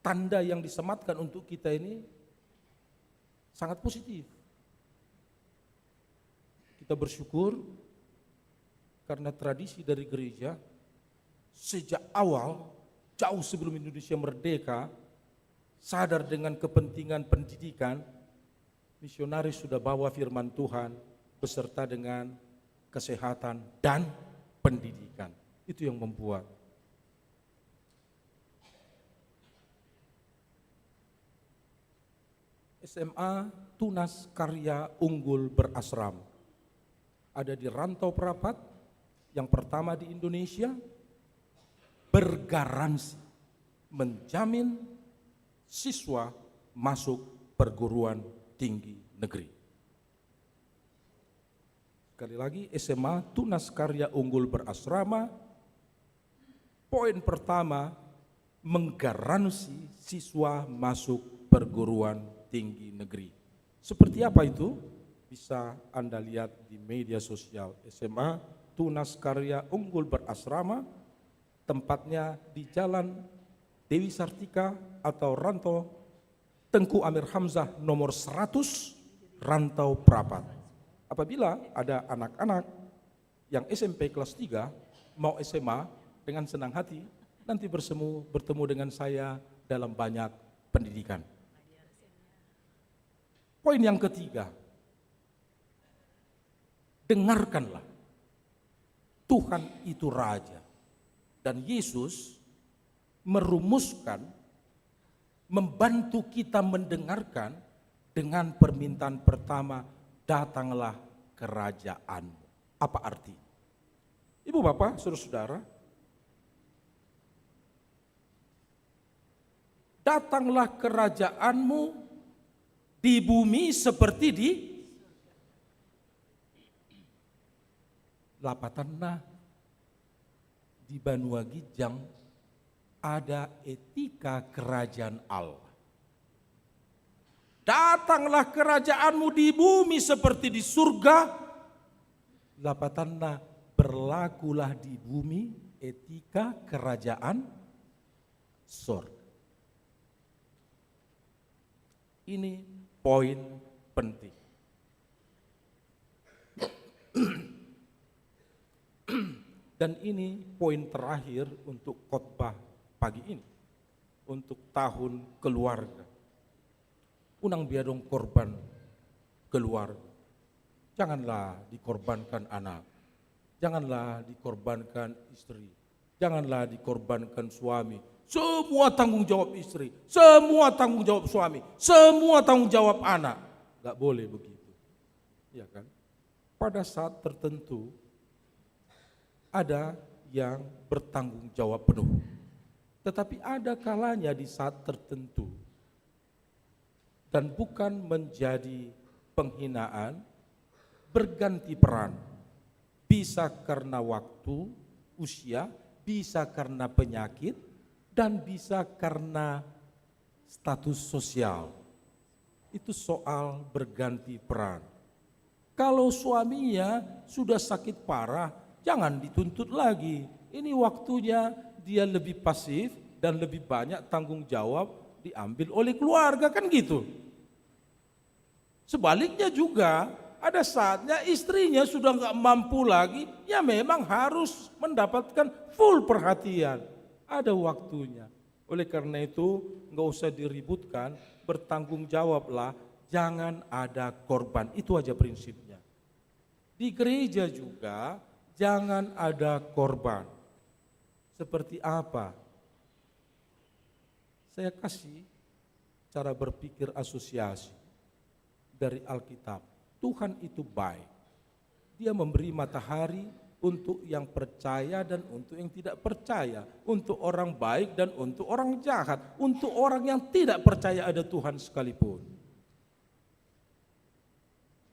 Speaker 5: tanda yang disematkan untuk kita ini sangat positif. Kita bersyukur karena tradisi dari gereja sejak awal, jauh sebelum Indonesia merdeka, sadar dengan kepentingan pendidikan, misionaris sudah bawa firman Tuhan beserta dengan kesehatan dan pendidikan. Itu yang membuat SMA Tunas Karya Unggul Berasram ada di Rantau Prapat, yang pertama di Indonesia, bergaransi menjamin siswa masuk perguruan tinggi negeri. Sekali lagi, SMA Tunas Karya Unggul Berasrama, poin pertama, menggaransi siswa masuk perguruan tinggi negeri. Seperti apa itu? Bisa Anda lihat di media sosial. SMA Tunas Karya Unggul Berasrama, tempatnya di Jalan Dewi Sartika atau Rantau Tengku Amir Hamzah nomor 100, Rantau Prapat. Apabila ada anak-anak yang SMP kelas 3 mau SMA, dengan senang hati nanti bertemu dengan saya dalam banyak pendidikan. Poin yang ketiga, dengarkanlah, Tuhan itu Raja. Dan Yesus merumuskan, membantu kita mendengarkan dengan permintaan pertama, datanglah kerajaanmu. Apa arti? Ibu bapak, saudara-saudara, datanglah kerajaanmu di bumi seperti di Lapatanna, di Banua Gijang ada etika kerajaan Allah. Datanglah kerajaanmu di bumi seperti di surga. Lapatanna, berlakulah di bumi etika kerajaan surga. Ini poin penting. Dan ini poin terakhir untuk khotbah pagi ini, untuk tahun keluarga. Unang biadong korban keluarga. Janganlah dikorbankan anak, janganlah dikorbankan istri, janganlah dikorbankan suami. Semua tanggung jawab istri, semua tanggung jawab suami, semua tanggung jawab anak. Gak boleh begitu, ya kan? Pada saat tertentu ada yang bertanggung jawab penuh. Tetapi ada kalanya di saat tertentu, dan bukan menjadi penghinaan, berganti peran. Bisa karena waktu, usia, bisa karena penyakit, dan bisa karena status sosial. Itu soal berganti peran. Kalau suaminya sudah sakit parah, jangan dituntut lagi. Ini waktunya dia lebih pasif dan lebih banyak tanggung jawab diambil oleh keluarga, kan gitu. Sebaliknya juga ada saatnya istrinya sudah nggak mampu lagi, ya memang harus mendapatkan full perhatian. Ada waktunya. Oleh karena itu nggak usah diributkan, bertanggung jawablah, jangan ada korban. Itu aja prinsipnya. Di gereja juga jangan ada korban. Seperti apa? Saya kasih cara berpikir asosiasi dari Alkitab. Tuhan itu baik. Dia memberi matahari untuk yang percaya dan untuk yang tidak percaya, untuk orang baik dan untuk orang jahat, untuk orang yang tidak percaya ada Tuhan sekalipun.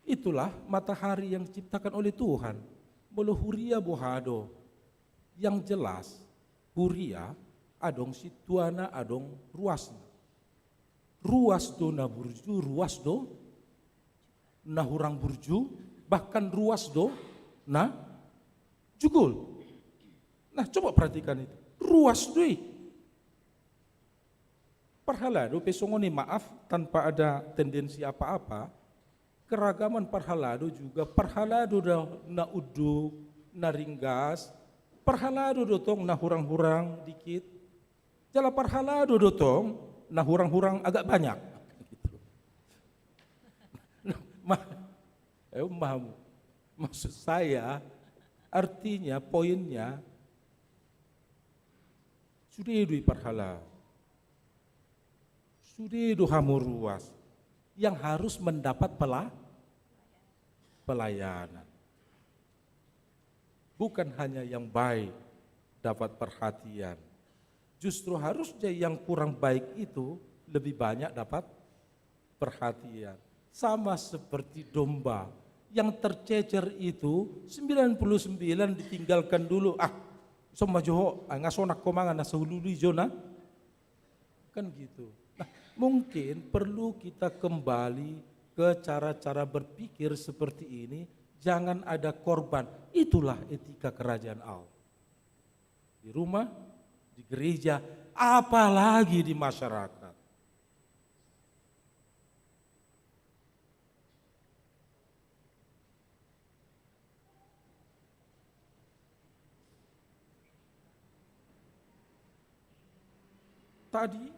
Speaker 5: Itulah matahari yang diciptakan oleh Tuhan. Bolo huria bohado. Yang jelas, huria adong situana adong ruasna. Ruas do na burju, ruas do na hurang burju, bahkan ruas do na jugul. Nah, coba perhatikan itu. Ruas doi. Parhalado pesongoni maaf tanpa ada tendensi apa-apa. Keragaman parhalado juga parhalado na uduk, na ringgas, parhalado dotong na hurang-hurang dikit. Jala parhalado dotong na hurang-hurang agak banyak. Maksud saya, artinya, poinnya, sudah itu parhala, sudah itu hamur ruas, yang harus mendapat pelayanan. Bukan hanya yang baik dapat perhatian, justru harusnya yang kurang baik itu lebih banyak dapat perhatian. Sama seperti domba yang tercecer itu 99 ditinggalkan dulu. Soma joho ngasonak komangan na sahululi jona. Kan gitu. Nah, mungkin perlu kita kembali ke cara-cara berpikir seperti ini. Jangan ada korban. Itulah etika kerajaan Allah. Di rumah, di gereja, apalagi di masyarakat. Tadi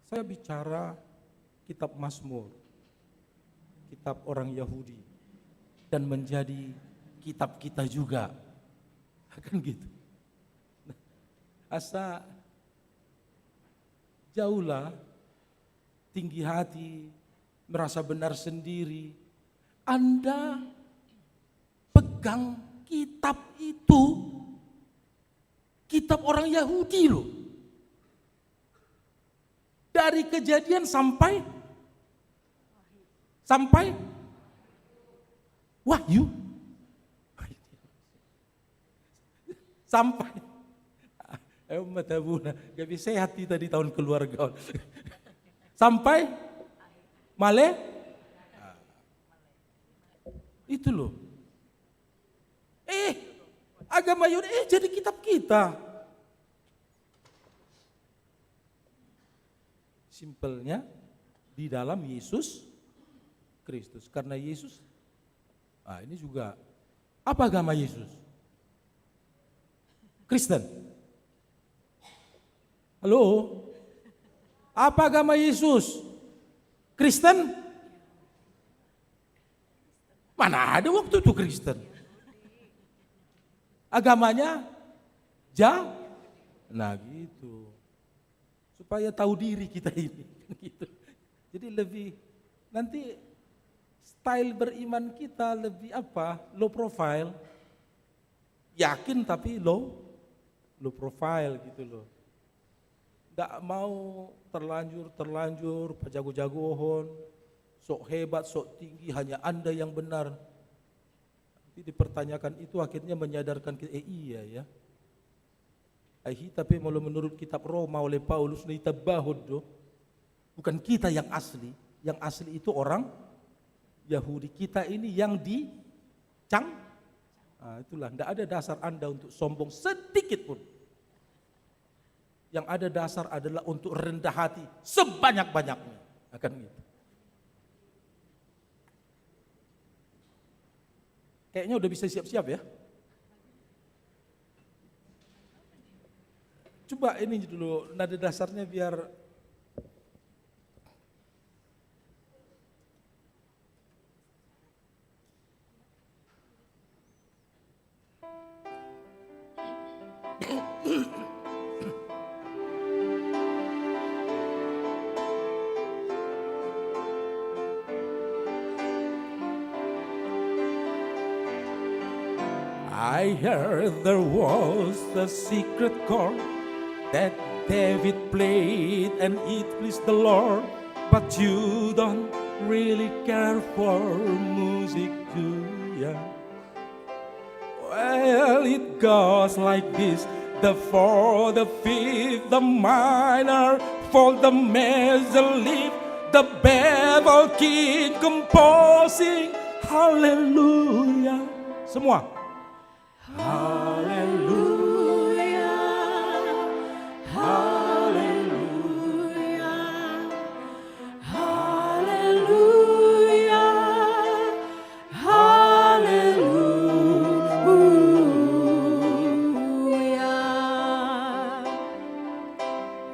Speaker 5: saya bicara kitab Mazmur, kitab orang Yahudi, dan menjadi kitab kita juga, kan gitu. Asa jauhlah tinggi hati, merasa benar sendiri. Anda pegang kitab itu, kitab orang Yahudi loh. Dari Kejadian sampai Wahyu. Sampai matabuna, gak bisa hati tadi tahun keluarga. Sampai Male, itu loh. Agama Yahudi jadi kitab kita. Simpelnya di dalam Yesus Kristus. Karena Yesus, ini juga apa agama Yesus? Kristen. Halo? Apa agama Yesus? Kristen? Mana ada waktu itu Kristen? Agamanya nah gitu. Supaya tahu diri kita ini. Gitu. Jadi lebih, nanti style beriman kita lebih low profile. Yakin tapi low profile gitu loh. Nggak mau terlanjur pajago-jagohon, sok hebat, sok tinggi, hanya Anda yang benar. Nanti dipertanyakan itu akhirnya menyadarkan kita, iya ya. Tapi kalau menurut kitab Roma oleh Paulus, bukan kita yang asli itu orang Yahudi. Kita ini yang itulah, tidak ada dasar Anda untuk sombong sedikit pun. Yang ada dasar adalah untuk rendah hati sebanyak-banyaknya. Akan gitu. Kayaknya udah bisa siap-siap ya. Coba ini dulu nada dasarnya biar I heard there was a secret chord that David played and it pleased the Lord. But you don't really care for music, do ya? Well, it goes like this: the fourth, the fifth, the minor, for the major lift, the bevel key composing. Hallelujah. Semua. Hallelujah. Hallelujah. Hallelujah. Hallelujah.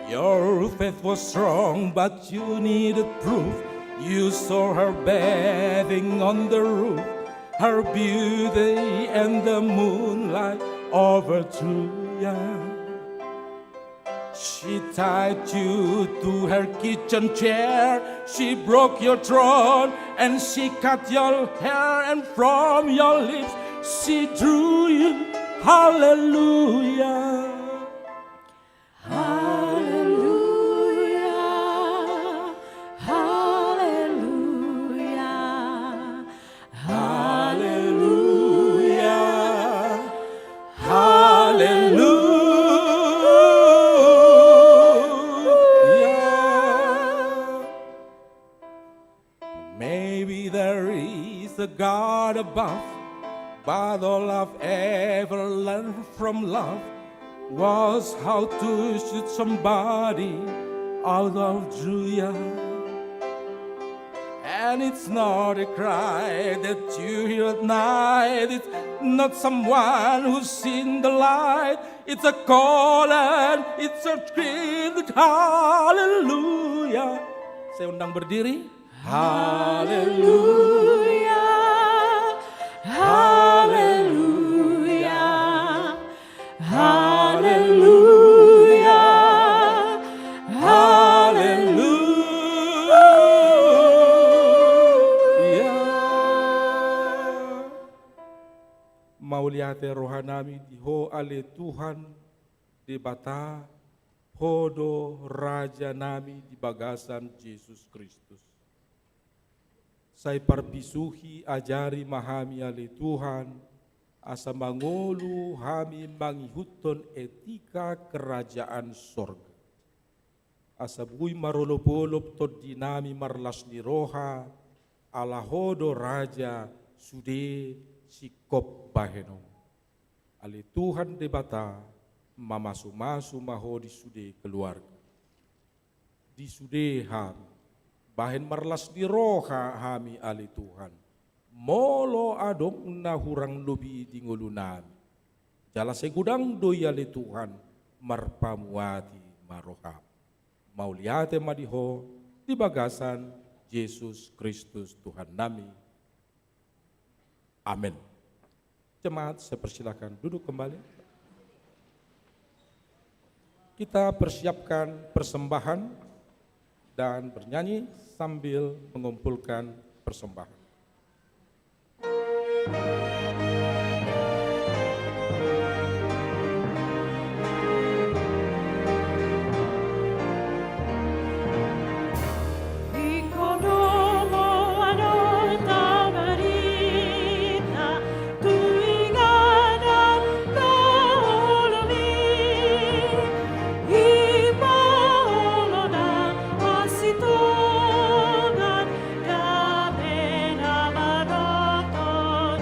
Speaker 5: Your faith was strong, but you needed proof. You saw her bathing on the roof, her beauty and the moonlight overthrew ya. She tied you to her kitchen chair, she broke your throne and she cut your hair, and from your lips she drew you. Hallelujah. Hallelujah. Hallelujah. Hallelujah. Hallelujah. Maybe there is a God above, but all I've ever learned from love was how to shoot somebody out of Julia. And it's not a cry that you hear at night, it's not someone who's seen the light, it's a call and it's a scream that hallelujah. Saya undang berdiri. Hallelujah. Hallelujah. Hallelujah. Hallelujah. Mauliate rohanami diho ale Tuhan di bata hodo raja nami di bagasan Yesus Kristus. Saya parbisuhi ajari mahami ale Tuhan, asa mangolu hami mangihuton etika kerajaan sorga. Asa bui marolopolop tod dinami marlas ni roha, ala hodo raja sude sikop bahenom. Ale Tuhan debata mamasu-masu mahodi sude keluarga. Di sude hami, bahen marlas di roha hami ali Tuhan. Molo adong na hurang lobi di ngulunami. Jala segudang doy ali Tuhan marpamuati maroham. Mauliate madiho di bagasan Yesus Kristus Tuhan nami. Amin. Jemaat, saya persilakan duduk kembali. Kita persiapkan persembahan dan bernyanyi sambil mengumpulkan persembahan.
Speaker 6: Dame nama roto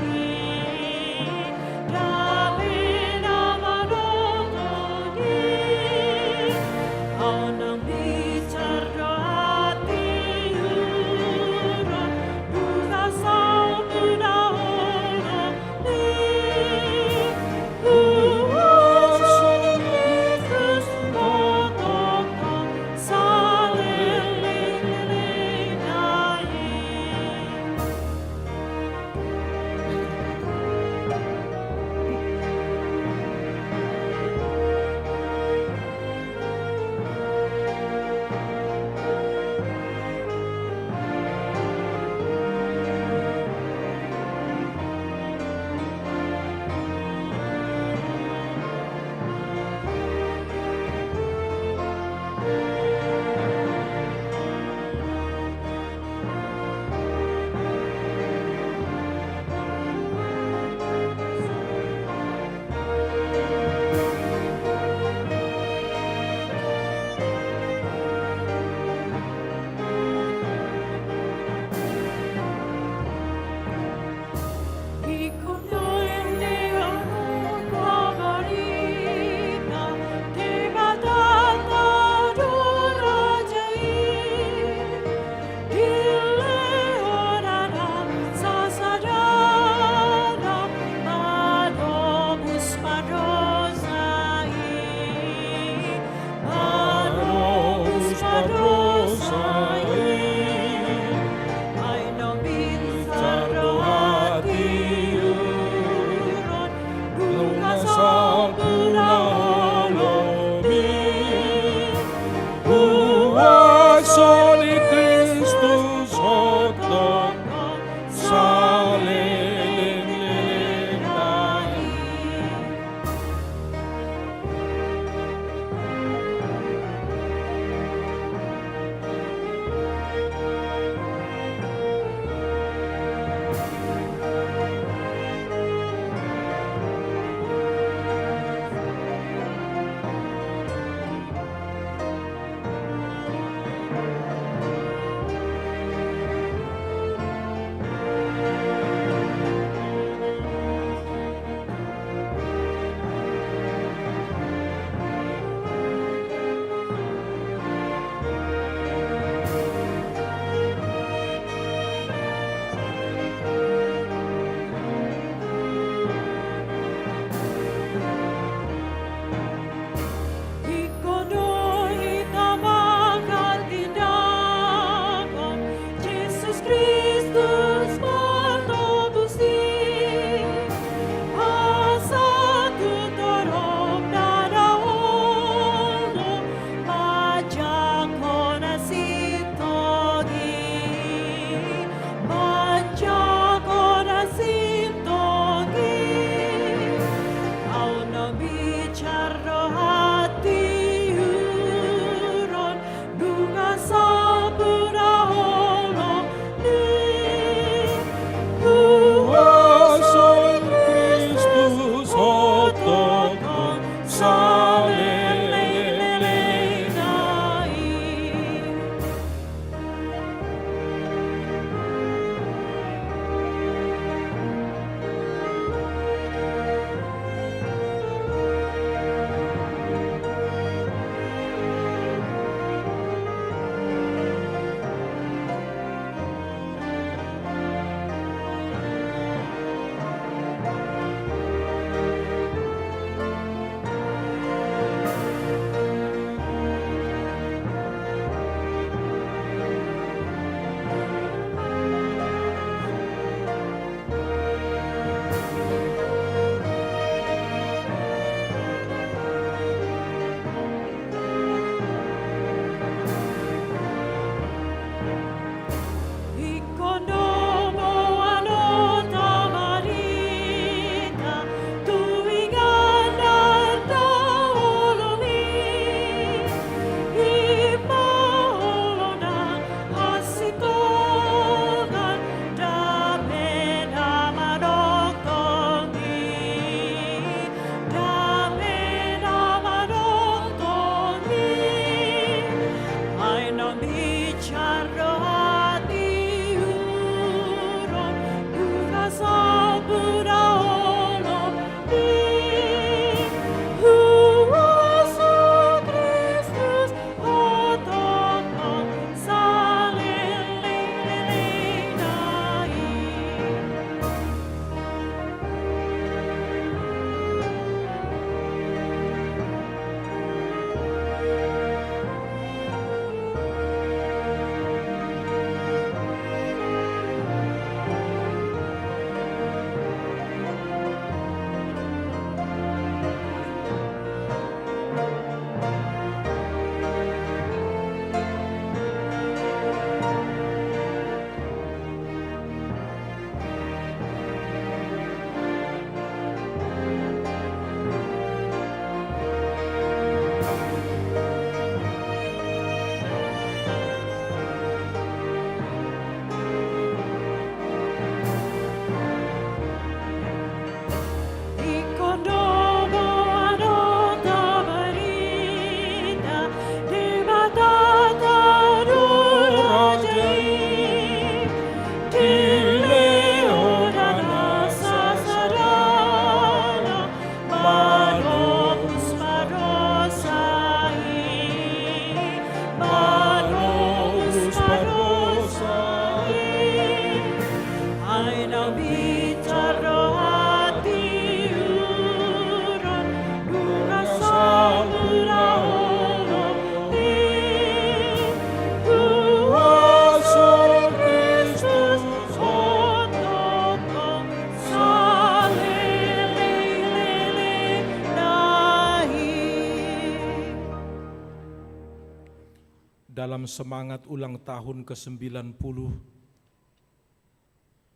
Speaker 5: dalam semangat ulang tahun ke-90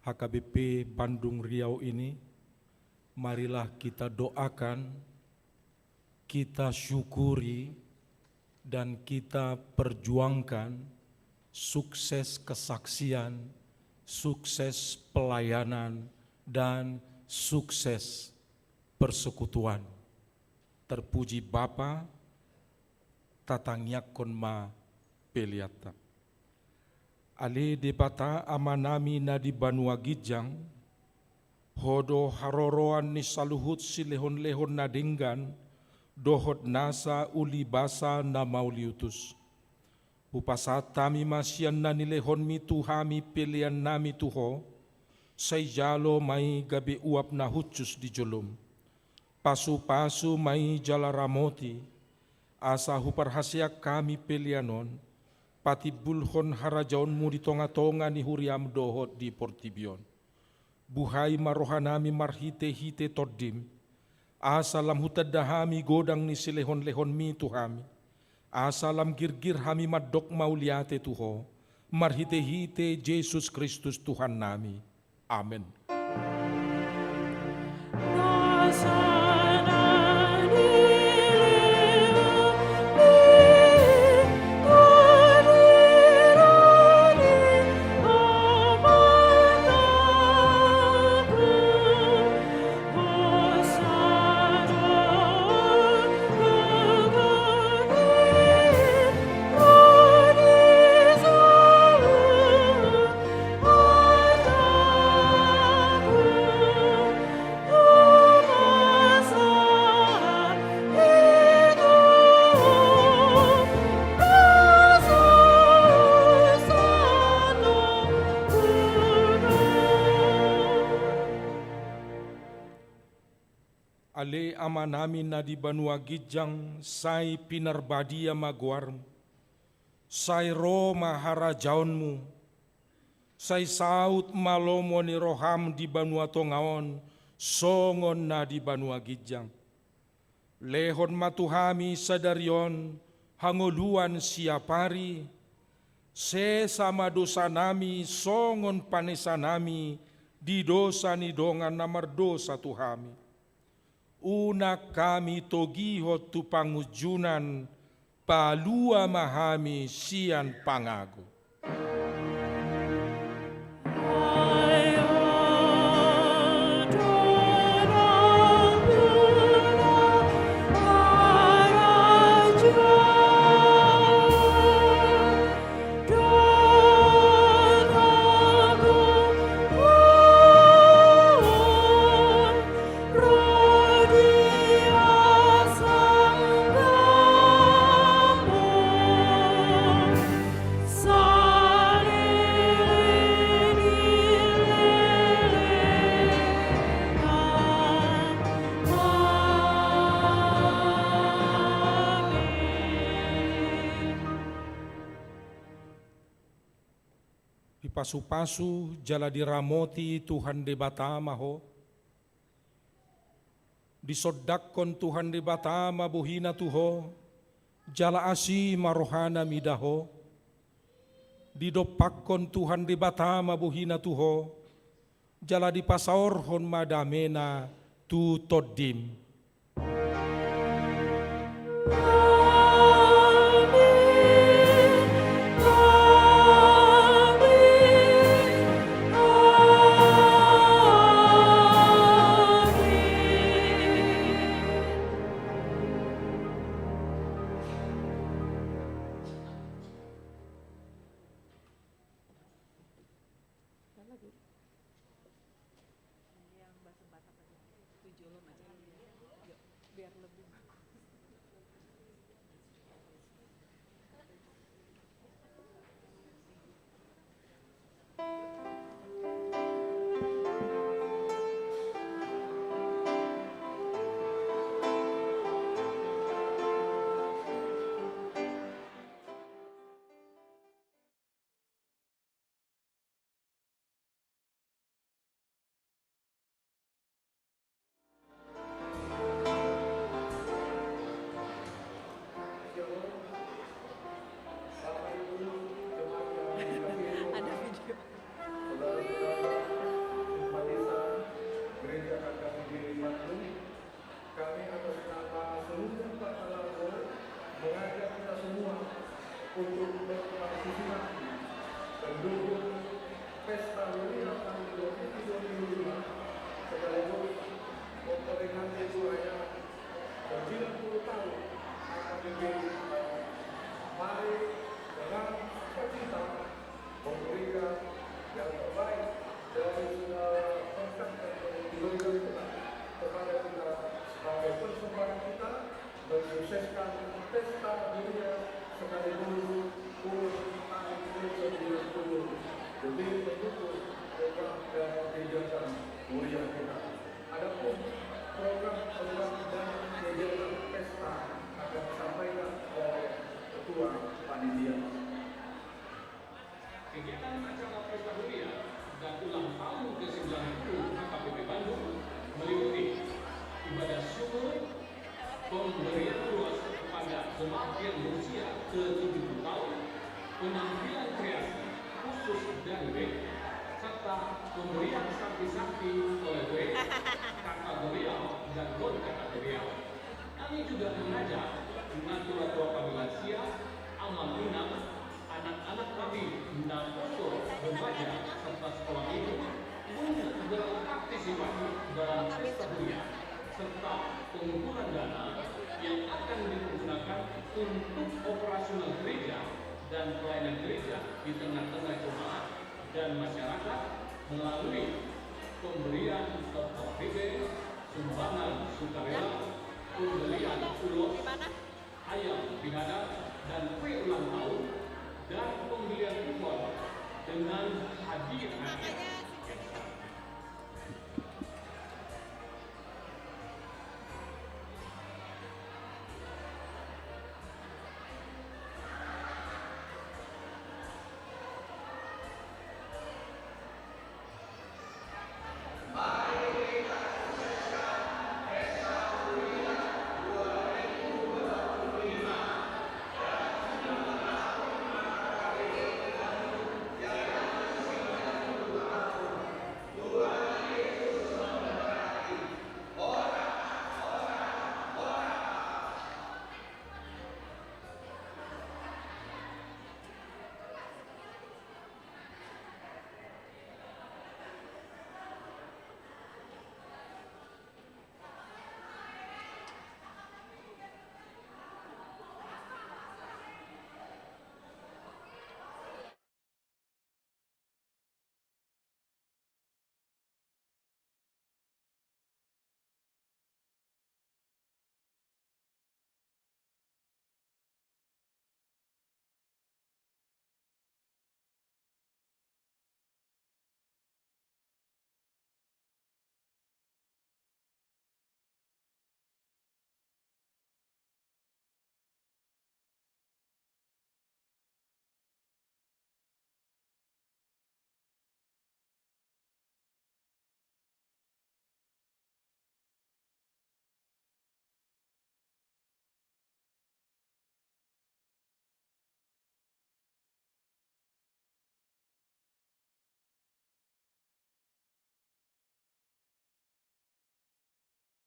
Speaker 5: HKBP Bandung Riau ini, marilah kita doakan, kita syukuri, dan kita perjuangkan sukses kesaksian, sukses pelayanan, dan sukses persekutuan. Terpuji Bapa, tatangyakon ma peliata. Ale debata amanami na di Banua Gijang, hodo haroroan ni saluhut si lehon-lehon na dinggan, dohot nasa uli basa na mauliutus. Upasatami masyan na nilehon mi tuhami pilihan nami tuho, say jalo may gabi uap na hutsus di jolom. Pasu-pasu may jalaramoti, asa huparhasyak kami pilihanon, pati bulhon harajaonmu di tonga-tonga ni huriam dohot di portibion. Buhay marohanami marhite-hite todim, asalam hutadahami godang ni silehon-lehon mi tuhami, asalam girgir hami madok mauliate tuho, marhite-hite Yesus Kristus Tuhan nami. Amin. Ale ama namin na di Banua Gijang, say pinarbadia maguarm, say ro maharajaonmu, say saut malomo ni roham di Banua Tongaon, songon na di Banua Gijang. Lehon matuhami sadarion, hangoluan siapari, se sama dosa nami, songon panesa nami, di dosa ni dongan namar dosa tuhami. Una kami togiho tu pangujunan, palua mahami sian pangago. Pasu-pasu jala diramoti Tuhan de Batama ho, disodakon Tuhan de Batama buhina tuho, jala asi marohana midaho, didopakon Tuhan de Batama buhina tuho, jala dipasaorhon madamena tu todim.
Speaker 6: untuk berpartisipasi mendukung pesta Meriah tahun 2025 sekaligus memperingati usia 90 tahun AKBP. Mari dengan sukacita memberikan yang terbaik dari segala konsep yang diberikan kita kepada kita sebagai persembahan kita mensukseskan pesta dunia sekaligus urus kita Indonesia 2020 demi mendukung program dan kegiatan mulia kita. Adapun program dan kegiatan pesta akan disampaikan oleh Ketua Panitia.
Speaker 7: Kegiatan acara pesta dunia dan ulang tahun ke-90 AKBP Bandung meliputi ibadah syukur, pemberian luas kepada jemaat yang berusia ke-70 tahun, penampilan kreasi khusus dari WEG, serta pemberian sakti-sakti oleh WEG, kakak beliau dan non-kakak beliau. Kami juga mengajak natura-natura kami lansia, amal inam, anak-anak kami dan foto remaja serta sekolah ini untuk berpartisipasi dalam pesta dunia serta pengumpulan dana yang akan digunakan untuk operasional gereja dan pelayanan gereja di tengah-tengah jemaat dan masyarakat melalui pemberian TOP, sumbangan sukarela, pembelian ulos, ayam pihada dan kue ulang tahun, dan pembelian kupon dengan hadiah